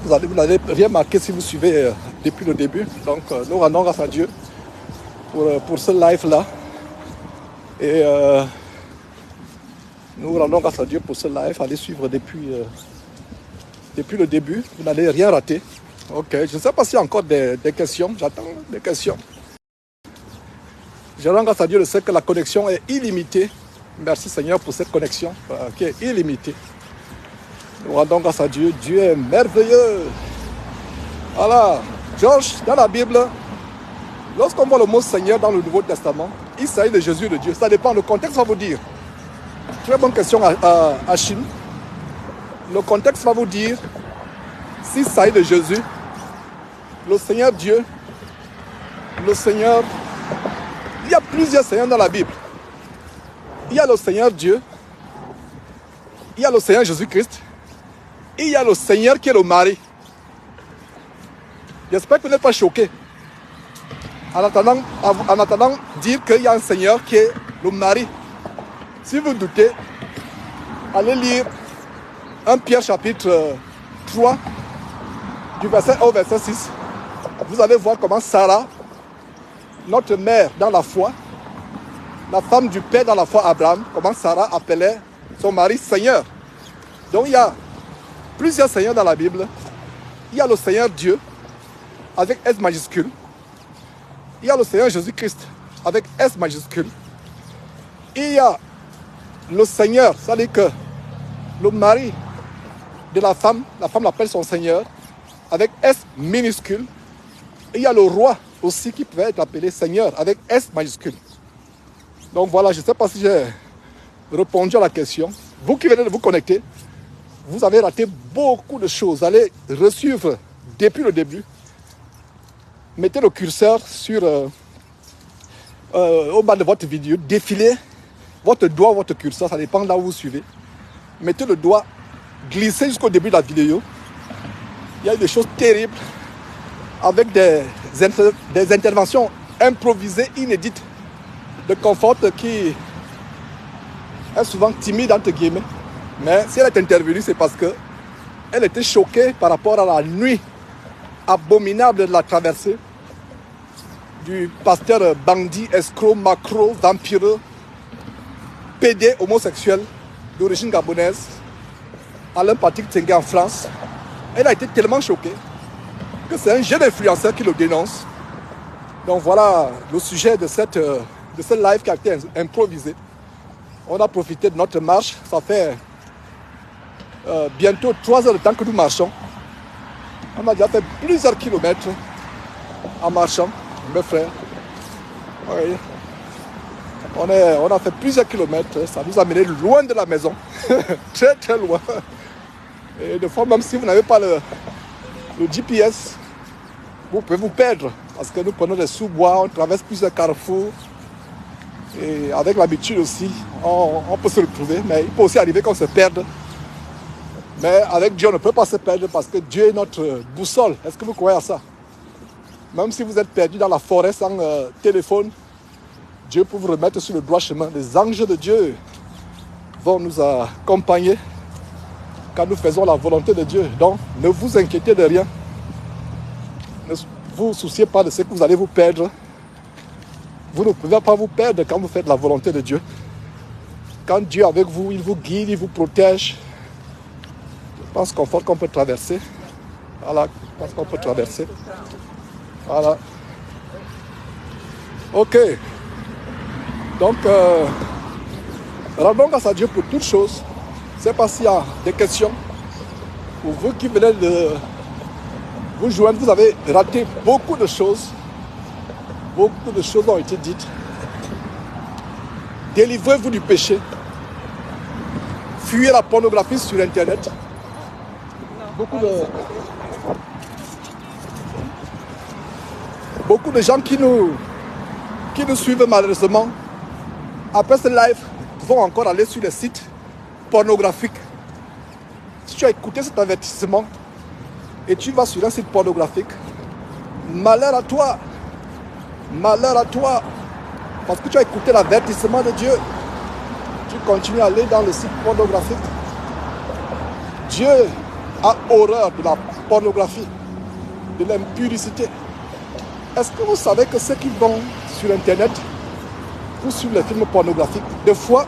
Vous n'allez rien marquer si vous suivez depuis le début. Donc nous rendons grâce à Dieu pour ce live là. Et nous rendons grâce à Dieu pour ce live. Allez suivre depuis le début. Vous n'allez rien rater. Ok, je ne sais pas s'il y a encore des questions. J'attends des questions. Je rends grâce à Dieu de ce que la connexion est illimitée. Merci Seigneur pour cette connexion qui est illimitée. Nous rendons grâce à Dieu. Dieu est merveilleux. Alors, Georges, dans la Bible, lorsqu'on voit le mot Seigneur dans le Nouveau Testament, il s'agit de Jésus de Dieu. Ça dépend, le contexte va vous dire. Très bonne question à Chine. Le contexte va vous dire s'il s'agit de Jésus, le Seigneur Dieu, le Seigneur. Il y a plusieurs Seigneurs dans la Bible. Il y a le Seigneur Dieu, il y a le Seigneur Jésus-Christ, et il y a le Seigneur qui est le mari. J'espère que vous n'êtes pas choqués. En attendant dire qu'il y a un Seigneur qui est le mari. Si vous doutez, allez lire 1 Pierre chapitre 3, du verset 1 au verset 6. Vous allez voir comment Sarah, notre mère dans la foi, la femme du père dans la foi Abraham, comment Sarah appelait son mari Seigneur. Donc il y a plusieurs Seigneurs dans la Bible. Il y a le Seigneur Dieu, avec S majuscule. Il y a le Seigneur Jésus-Christ, avec S majuscule. Il y a le Seigneur, c'est-à-dire que le mari de la femme l'appelle son Seigneur, avec S minuscule. Et il y a le roi aussi qui peut être appelé Seigneur, avec S majuscule. Donc voilà, je ne sais pas si j'ai répondu à la question. Vous qui venez de vous connecter, vous avez raté beaucoup de choses. Allez resuivre depuis le début. Mettez le curseur sur au bas de votre vidéo. Défilez votre doigt, votre curseur, ça dépend de là où vous suivez. Mettez le doigt, glissez jusqu'au début de la vidéo. Il y a eu des choses terribles avec des interventions improvisées, inédites de Comfort qui est souvent timide entre guillemets. Mais si elle est intervenue, c'est parce qu'elle était choquée par rapport à la nuit abominable de la traversée du pasteur bandit, escroc, macro, vampireux, PD, homosexuel d'origine gabonaise, Alain Patrick Tengue en France. Elle a été tellement choquée que c'est un jeune influenceur qui le dénonce. Donc voilà le sujet de ce live qui a été improvisé. On a profité de notre marche. Ça fait bientôt 3 heures de temps que nous marchons. On a déjà fait plusieurs kilomètres en marchant, mes frères. Oui. On a fait plusieurs kilomètres. Ça nous a mené loin de la maison. Très très loin. Et des fois, même si vous n'avez pas le GPS, vous pouvez vous perdre. Parce que nous prenons des sous-bois, on traverse plusieurs carrefours. Et avec l'habitude aussi, on peut se retrouver. Mais il peut aussi arriver qu'on se perde. Mais avec Dieu, on ne peut pas se perdre parce que Dieu est notre boussole. Est-ce que vous croyez à ça? Même si vous êtes perdu dans la forêt sans téléphone, Dieu peut vous remettre sur le droit chemin. Les anges de Dieu vont nous accompagner quand nous faisons la volonté de Dieu. Donc, ne vous inquiétez de rien. Ne vous souciez pas de ce que vous allez vous perdre. Vous ne pouvez pas vous perdre quand vous faites la volonté de Dieu. Quand Dieu est avec vous, il vous guide, il vous protège. Je pense qu'on peut traverser. Voilà, je pense qu'on peut traverser. Voilà. Ok. Donc, rendons grâce à Dieu pour toutes choses. Je ne sais pas s'il y a des questions. Pour vous qui venez de vous joindre, vous avez raté beaucoup de choses. Beaucoup de choses ont été dites. Délivrez-vous du péché. Fuyez la pornographie sur Internet. Beaucoup de gens qui nous suivent malheureusement, après ce live, vont encore aller sur les sites pornographiques. Si tu as écouté cet avertissement et tu vas sur un site pornographique, malheur à toi. Malheur à toi. Parce que tu as écouté l'avertissement de Dieu. Tu continues à aller dans le site pornographique. Dieu a horreur de la pornographie, de l'impudicité. Est-ce que vous savez que ceux qui vont sur Internet ou sur les films pornographiques, des fois,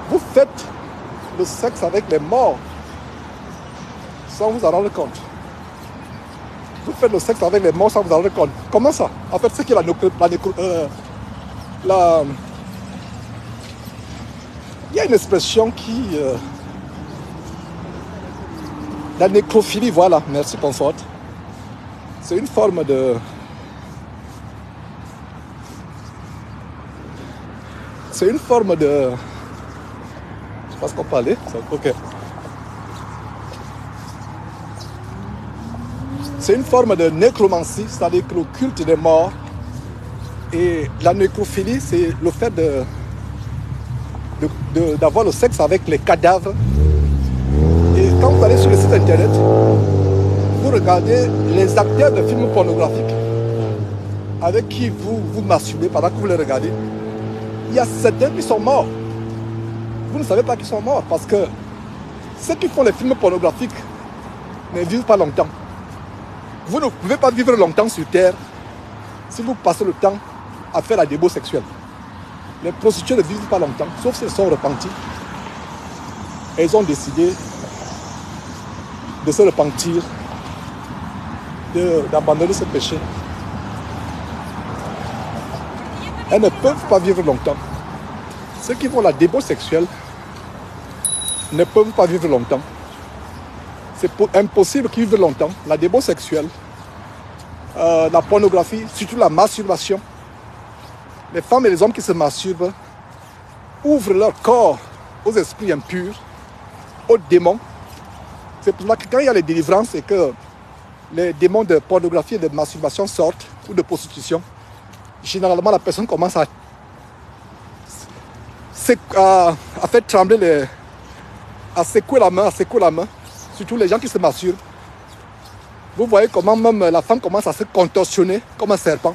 vous faites le sexe avec les morts sans vous en rendre compte. Vous faites le sexe avec les morts sans vous en rendre compte. Comment ça? En fait, c'est qu'il y a il y a une expression qui... la nécrophilie, voilà, merci Confort. C'est une forme de... C'est une forme de... Je sais pas ce qu'on parlait. Ok. C'est une forme de nécromancie, c'est-à-dire que le culte des morts. Et la nécrophilie, c'est le fait d'avoir le sexe avec les cadavres. Et quand vous allez sur le site internet, vous regardez les acteurs de films pornographiques avec qui vous masturbez pendant que vous les regardez. Il y a certains qui sont morts. Vous ne savez pas qu'ils sont morts parce que ceux qui font les films pornographiques ne vivent pas longtemps. Vous ne pouvez pas vivre longtemps sur Terre si vous passez le temps à faire la débo sexuelle. Les prostituées ne vivent pas longtemps, sauf si elles sont repenties. Elles ont décidé de se repentir, d'abandonner ce péché. Elles ne peuvent pas vivre longtemps. Ceux qui font la débo sexuelle ne peuvent pas vivre longtemps. C'est impossible qu'ils vivent longtemps. La débo sexuelle, la pornographie, surtout la masturbation. Les femmes et les hommes qui se masturbent ouvrent leur corps aux esprits impurs, aux démons. C'est pour ça que quand il y a les délivrances et que les démons de pornographie et de masturbation sortent, ou de prostitution, généralement la personne commence à faire trembler, à secouer la main, surtout les gens qui se masturbent. Vous voyez comment même la femme commence à se contorsionner comme un serpent,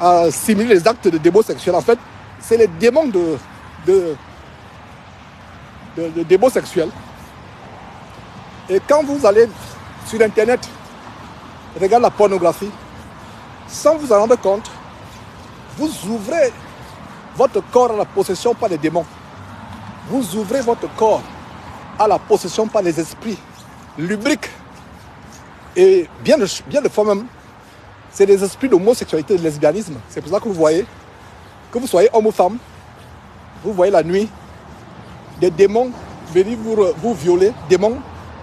à simuler les actes de débo sexuel. En fait, c'est les démons de débo sexuel. Et quand vous allez sur Internet, regarder la pornographie, sans vous en rendre compte, vous ouvrez votre corps à la possession par les démons. Vous ouvrez votre corps à la possession par les esprits lubriques. Et bien de fois même, c'est les esprits d'homosexualité et de lesbianisme. C'est pour ça que vous voyez, que vous soyez homme ou femme, vous voyez la nuit des démons venir vous violer, démons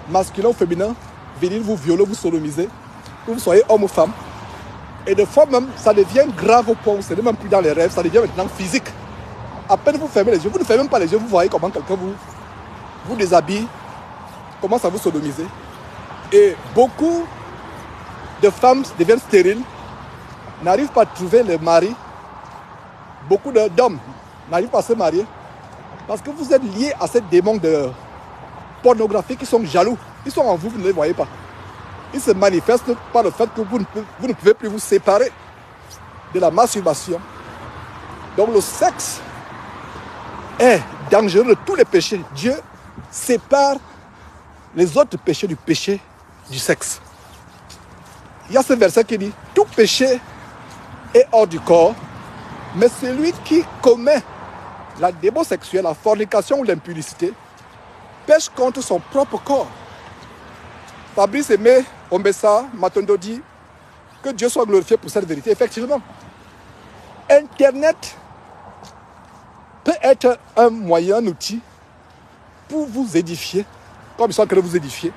masculins ou féminins venir vous violer, vous sodomiser, que vous soyez homme ou femme. Et de fois même, ça devient grave au point où ce n'est même plus dans les rêves, ça devient maintenant physique. À peine vous fermez les yeux, vous ne fermez même pas les yeux, vous voyez comment quelqu'un vous déshabille, commence à vous sodomiser. Et beaucoup de femmes deviennent stériles, n'arrivent pas à trouver le mari. Beaucoup d'hommes n'arrivent pas à se marier parce que vous êtes liés à ces démons de pornographie qui sont jaloux. Ils sont en vous, vous ne les voyez pas. Ils se manifestent par le fait que vous ne pouvez plus vous séparer de la masturbation. Donc le sexe est dangereux de tous les péchés. Dieu sépare les autres péchés du péché du sexe. Il y a ce verset qui dit « Tout péché est hors du corps, mais celui qui commet la débo sexuelle, la fornication ou l'impudicité, pêche contre son propre corps. » Fabrice Aimé Ombessa Matondo dit que Dieu soit glorifié pour cette vérité. Effectivement, Internet peut être un moyen, un outil pour vous édifier, comme ils sont en train de vous édifier.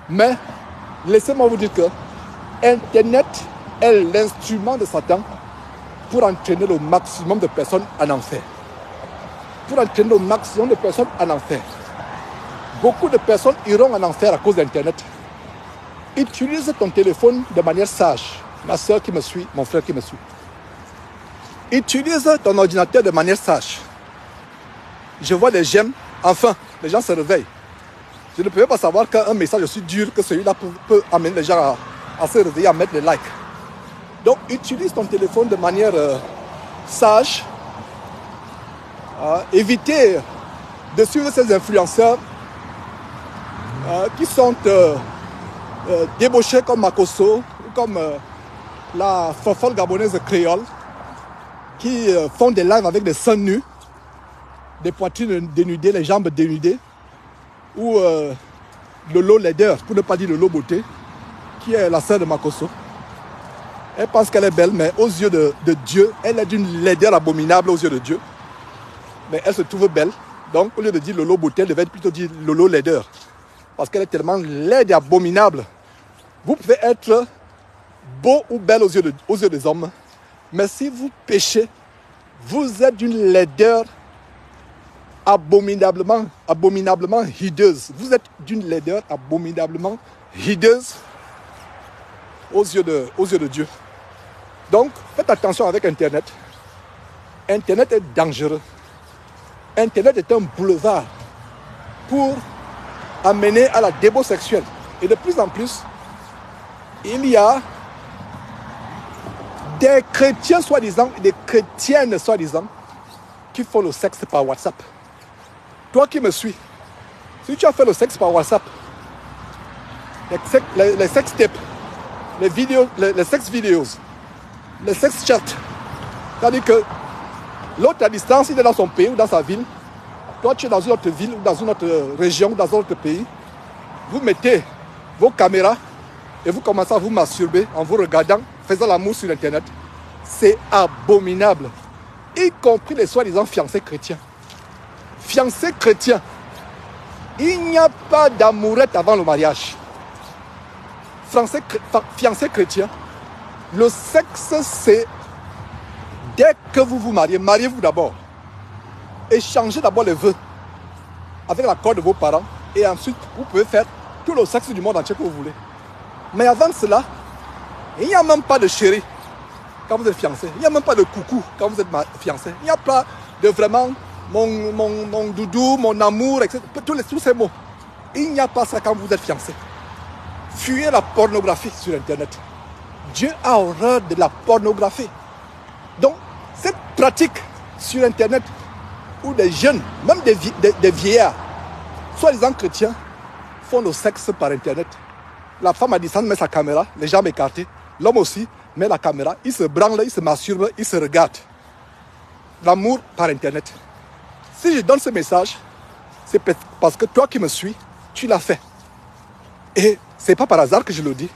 Mais laissez-moi vous dire que Internet est l'instrument de Satan pour entraîner le maximum de personnes en enfer. Pour entraîner le maximum de personnes en enfer. Beaucoup de personnes iront en enfer à cause d'Internet. Utilise ton téléphone de manière sage. Ma soeur qui me suit, mon frère qui me suit. Utilise ton ordinateur de manière sage. Je vois des j'aime. Enfin, les gens se réveillent. Je ne pouvais pas savoir qu'un message aussi dur que celui-là peut amener les gens à se réveiller, à mettre les likes. Donc, utilise ton téléphone de manière sage. Évitez de suivre ces influenceurs qui sont débauchés comme Makosso ou comme la fofolle gabonaise créole qui font des lives avec des seins nus, des poitrines dénudées, les jambes dénudées, ou Lolo Laideur, pour ne pas dire Lolo Beauté, qui est la sœur de Makosso. Elle pense qu'elle est belle, mais aux yeux de Dieu, elle est d'une laideur abominable aux yeux de Dieu. Mais elle se trouve belle. Donc, au lieu de dire Lolo Beauté, elle devait plutôt dire Lolo Laideur. Parce qu'elle est tellement laide et abominable Vous pouvez être beau ou belle aux yeux des hommes, mais si vous péchez, vous êtes d'une laideur abominablement hideuse. Vous êtes d'une laideur abominablement hideuse aux yeux de Dieu. Donc, faites attention avec Internet. Internet est dangereux. Internet est un boulevard pour amener à la débauche sexuelle. Et de plus en plus, il y a des chrétiens soi-disant, des chrétiennes soi-disant, qui font le sexe par WhatsApp. Toi qui me suis, si tu as fait le sexe par WhatsApp, les sex tapes, les sex vidéos, les sex chats, c'est-à-dire que l'autre à distance, il est dans son pays ou dans sa ville, toi tu es dans une autre ville ou dans une autre région ou dans un autre pays, vous mettez vos caméras et vous commencez à vous masturber en vous regardant, faisant l'amour sur Internet. C'est abominable, y compris les soi-disant fiancés chrétiens. Fiancés chrétiens, il n'y a pas d'amourette avant le mariage. Fiancés chrétiens, le sexe c'est dès que vous vous mariez, mariez-vous d'abord. Échangez d'abord les vœux avec l'accord de vos parents et ensuite vous pouvez faire tout le sexe du monde entier que vous voulez. Mais avant cela, il n'y a même pas de chéri quand vous êtes fiancé. Il n'y a même pas de coucou quand vous êtes fiancé. Il n'y a pas de vraiment mon doudou, mon amour, etc. Tous ces mots. Il n'y a pas ça quand vous êtes fiancé. Fuyez la pornographie sur Internet. Dieu a horreur de la pornographie. Donc, cette pratique sur Internet où des jeunes, même des vieillards, soi-disant chrétiens, font le sexe par Internet. La femme à distance met sa caméra, les jambes écartées. L'homme aussi met la caméra, il se branle, il se masturbe, il se regarde. L'amour par Internet. Si je donne ce message, c'est parce que toi qui me suis, tu l'as fait. Et ce n'est pas par hasard que je le dis.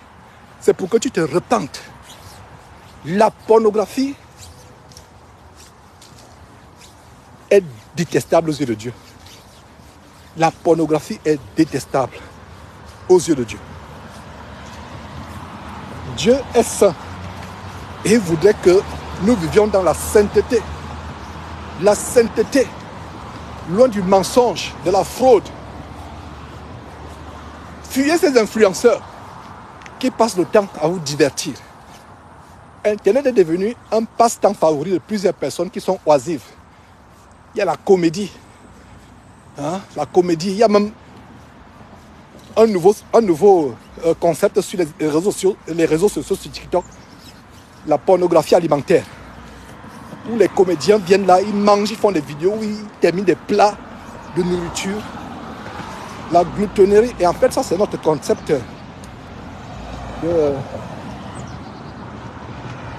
C'est pour que tu te repentes. La pornographie est détestable aux yeux de Dieu. La pornographie est détestable aux yeux de Dieu. Dieu est saint et il voudrait que nous vivions dans la sainteté. La sainteté, loin du mensonge, de la fraude. Fuyez ces influenceurs qui passent le temps à vous divertir. Internet est devenu un passe-temps favori de plusieurs personnes qui sont oisives. Il y a la comédie. La comédie, il y a même un nouveau concept sur les réseaux sociaux sur TikTok, la pornographie alimentaire, où les comédiens viennent là, ils mangent, ils font des vidéos, où ils terminent des plats de nourriture, la gloutonnerie. Et en fait, ça, c'est notre concept de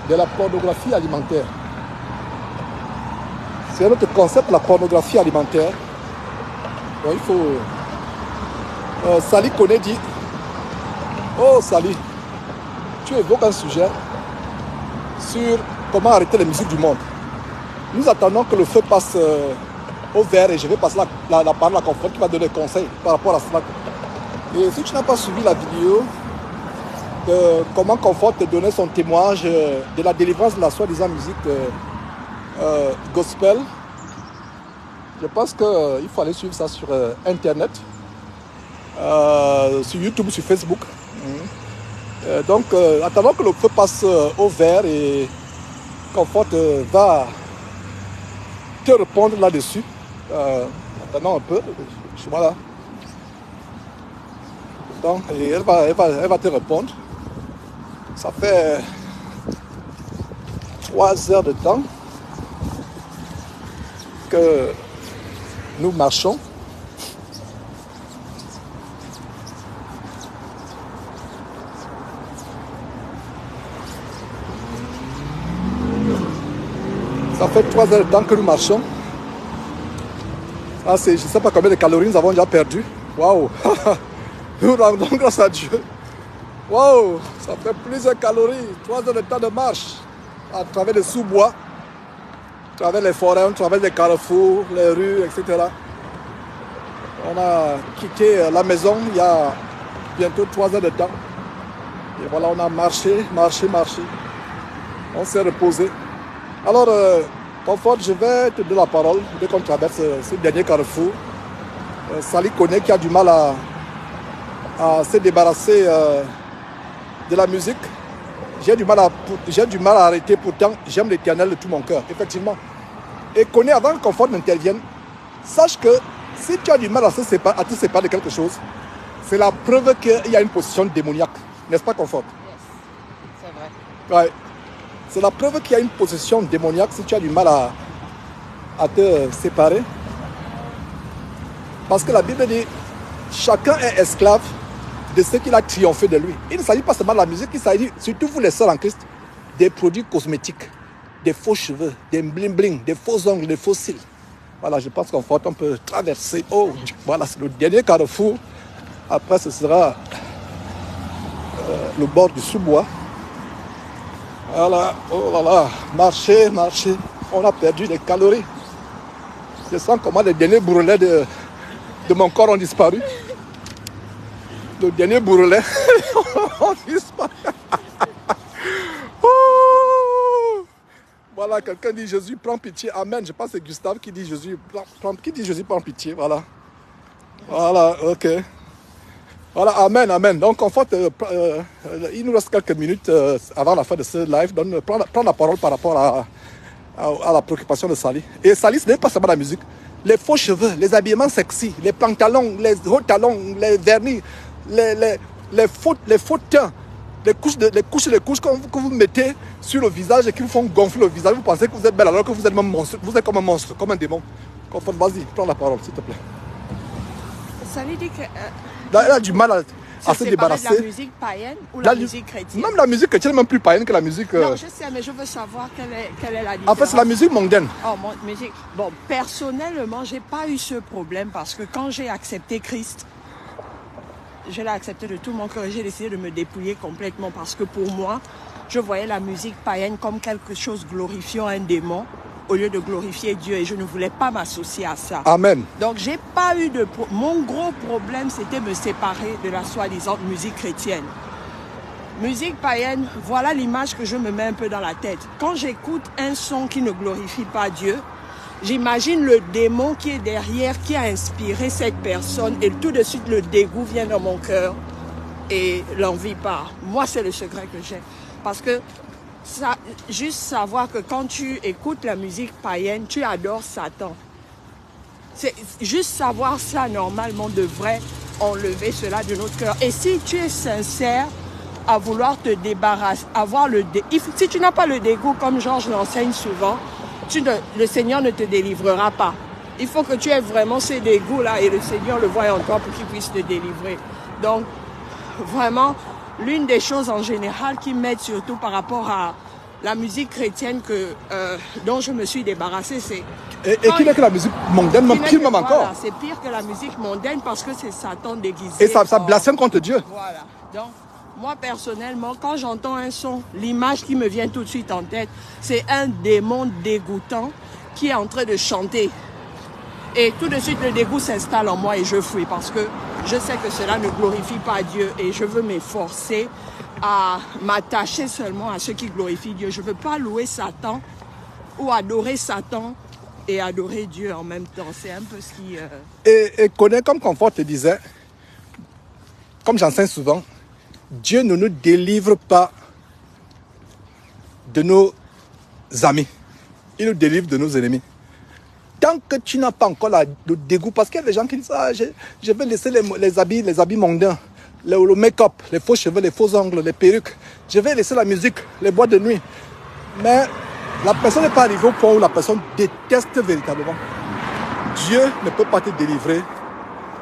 la pornographie alimentaire. C'est notre concept, la pornographie alimentaire. Donc, il faut... Sally Koné dit, oh Sally, tu évoques un sujet sur comment arrêter les musiques du monde. Nous attendons que le feu passe au vert et je vais passer la parole à Comfort qui va donner des conseils par rapport à cela. Et si tu n'as pas suivi la vidéo de comment Comfort te donnait son témoignage de la délivrance de la soi-disant musique gospel, je pense qu'il faut aller suivre ça sur Internet. Sur YouTube, sur Facebook. Donc, attendons que le feu passe au vert et Comfort va te répondre là-dessus. Attendons un peu. Voilà. Donc, et elle va te répondre. Ça fait 3 heures de temps que nous marchons. Ça fait 3 heures de temps que nous marchons. Ah, je ne sais pas combien de calories nous avons déjà perdu. Waouh! Nous rendons grâce à Dieu. Waouh! Ça fait plusieurs calories. 3 heures de temps de marche. À travers les sous-bois, à travers les forêts, à travers les carrefours, les rues, etc. On a quitté la maison il y a bientôt 3 heures de temps. Et voilà, on a marché. On s'est reposé. Alors, Comfort, je vais te donner la parole dès qu'on traverse ce dernier carrefour. Sally connaît qui a du mal à se débarrasser de la musique. J'ai du mal à arrêter, pourtant j'aime l'Éternel de tout mon cœur, effectivement. Et connais, avant que Comfort n'intervienne, sache que si tu as du mal à te séparer de quelque chose, c'est la preuve qu'il y a une position démoniaque. N'est-ce pas, Comfort? Yes, c'est vrai. Ouais. C'est la preuve qu'il y a une possession démoniaque si tu as du mal à te séparer. Parce que la Bible dit, chacun est esclave de ce qu'il a triomphé de lui. Il ne s'agit pas seulement de la musique, il s'agit, surtout vous les sœurs en Christ, des produits cosmétiques, des faux cheveux, des bling-bling, des faux ongles, des faux cils. Voilà, je pense qu'on peut traverser. Oh, voilà, c'est le dernier carrefour. Après, ce sera le bord du sous-bois. Voilà, oh là là, marcher. On a perdu des calories. Je sens comment les derniers bourrelets de mon corps ont disparu. Le dernier bourrelet ont disparu. Oh, voilà, quelqu'un dit Jésus, prends pitié. Amen. Je pense que c'est Gustave qui dit Jésus, prends pitié. Voilà. Voilà, ok. Voilà, amen. Donc, en fait, il nous reste quelques minutes avant la fin de ce live. Donc, prends la parole par rapport à la préoccupation de Sally. Et Sally, ce n'est pas seulement la musique. Les faux cheveux, les habillements sexy, les pantalons, les hauts talons, les vernis, les faux teints, les couches que vous mettez sur le visage et qui vous font gonfler le visage. Vous pensez que vous êtes belle alors que vous êtes même monstre. Vous êtes comme un monstre, comme un démon. Vas-y, prends la parole, s'il te plaît. Sally dit que... Elle a du mal à se débarrasser. De la musique païenne ou la musique chrétienne? Même la musique chrétienne est même plus païenne que la musique... Non, je sais, mais je veux savoir quelle est la différence. En fait, c'est la musique mondaine. Oh, musique. Bon, personnellement, j'ai pas eu ce problème parce que quand j'ai accepté Christ, je l'ai accepté de tout mon cœur et j'ai décidé de me dépouiller complètement parce que pour moi, je voyais la musique païenne comme quelque chose glorifiant un démon au lieu de glorifier Dieu et je ne voulais pas m'associer à ça. Amen. Donc, j'ai pas eu de... Mon gros problème, c'était me séparer de la soi-disant musique chrétienne. Musique païenne, voilà l'image que je me mets un peu dans la tête. Quand j'écoute un son qui ne glorifie pas Dieu, j'imagine le démon qui est derrière, qui a inspiré cette personne et tout de suite le dégoût vient dans mon cœur et l'envie part. Moi, c'est le secret que j'ai. Parce que juste savoir que quand tu écoutes la musique païenne, tu adores Satan. C'est juste savoir ça, normalement, devrait enlever cela de notre cœur. Et si tu es sincère à vouloir te débarrasser, si tu n'as pas le dégoût, comme Georges l'enseigne souvent, le Seigneur ne te délivrera pas. Il faut que tu aies vraiment ces dégoûts-là et le Seigneur le voie en toi pour qu'il puisse te délivrer. Donc, vraiment, l'une des choses en général qui m'aide surtout par rapport à la musique chrétienne dont je me suis débarrassée, c'est... Et qui n'est que la musique mondaine, même pire même encore. Voilà, c'est pire que la musique mondaine parce que c'est Satan déguisé. Et ça blasphème contre Dieu. Voilà. Donc, moi personnellement, quand j'entends un son, l'image qui me vient tout de suite en tête, c'est un démon dégoûtant qui est en train de chanter. Et tout de suite, le dégoût s'installe en moi et je fuis parce que je sais que cela ne glorifie pas Dieu et je veux m'efforcer à m'attacher seulement à ce qui glorifie Dieu. Je ne veux pas louer Satan ou adorer Satan et adorer Dieu en même temps. C'est un peu ce qui... Et connais, comme Comfort te disait, comme j'enseigne souvent, Dieu ne nous délivre pas de nos amis. Il nous délivre de nos ennemis. Tant que tu n'as pas encore le dégoût, parce qu'il y a des gens qui disent « Ah, je vais laisser les habits mondains, le make-up, les faux cheveux, les faux ongles, les perruques. Je vais laisser la musique, les boîtes de nuit. » Mais la personne n'est pas arrivée au point où la personne déteste véritablement. Dieu ne peut pas te délivrer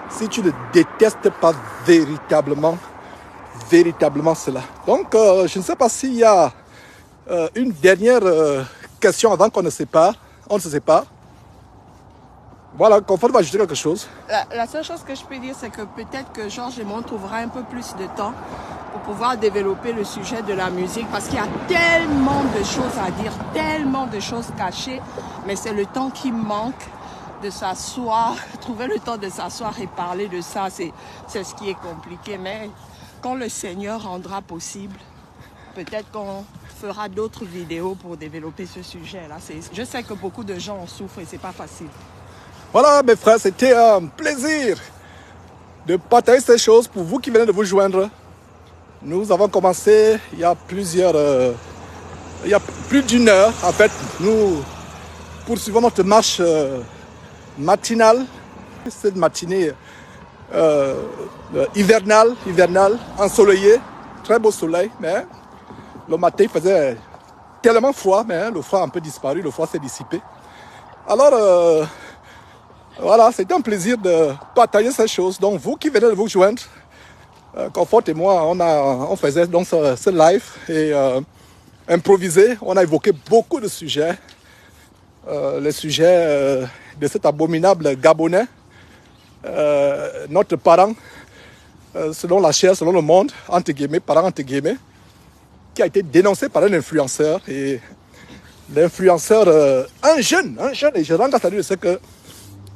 si tu ne détestes pas véritablement cela. Donc, je ne sais pas s'il y a une dernière question avant qu'on ne se sépare. Voilà, Comfort va ajouter quelque chose. La seule chose que je peux dire, c'est que peut-être que Georges et moi, on trouvera un peu plus de temps pour pouvoir développer le sujet de la musique parce qu'il y a tellement de choses à dire, tellement de choses cachées, mais c'est le temps qui manque de s'asseoir, trouver le temps de s'asseoir et parler de ça, c'est ce qui est compliqué. Mais quand le Seigneur rendra possible, peut-être qu'on fera d'autres vidéos pour développer ce sujet-là. Je sais que beaucoup de gens en souffrent et c'est pas facile. Voilà, mes frères, c'était un plaisir de partager ces choses pour vous qui venez de vous joindre. Nous avons commencé il y a plus d'une heure. En fait, nous poursuivons notre marche matinale. Cette matinée hivernale, ensoleillée, très beau soleil, mais le matin il faisait tellement froid, mais le froid a un peu disparu, le froid s'est dissipé. Alors, voilà, c'était un plaisir de partager ces choses. Donc, vous qui venez de vous joindre, Comfort et moi, on faisait donc ce live et improvisé. On a évoqué beaucoup de sujets. Les sujets de cet abominable Gabonais, notre parent, selon la chair, selon le monde, entre guillemets, parent entre guillemets, qui a été dénoncé par un influenceur. Et l'influenceur, un jeune, et je rends grâce à lui de ce que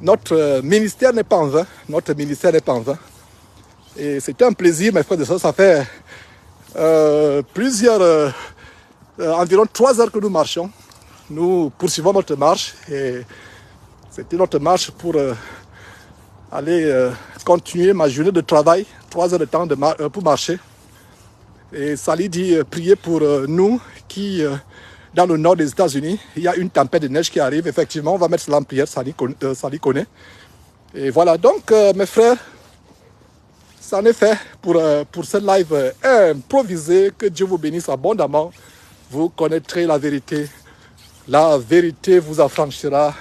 notre ministère n'est pas en vain. Notre ministère n'est pas en vain. Et c'était un plaisir, mes frères et sœurs. Ça fait environ 3 heures que nous marchons. Nous poursuivons notre marche. Et c'était notre marche pour aller continuer ma journée de travail. 3 heures de temps pour marcher. Et Sally dit prier pour nous qui, dans le nord des États-Unis, il y a une tempête de neige qui arrive. Effectivement, on va mettre cela en prière, Sally connaît. Et voilà, donc mes frères, ça en est fait pour ce live improvisé. Que Dieu vous bénisse abondamment. Vous connaîtrez la vérité. La vérité vous affranchira.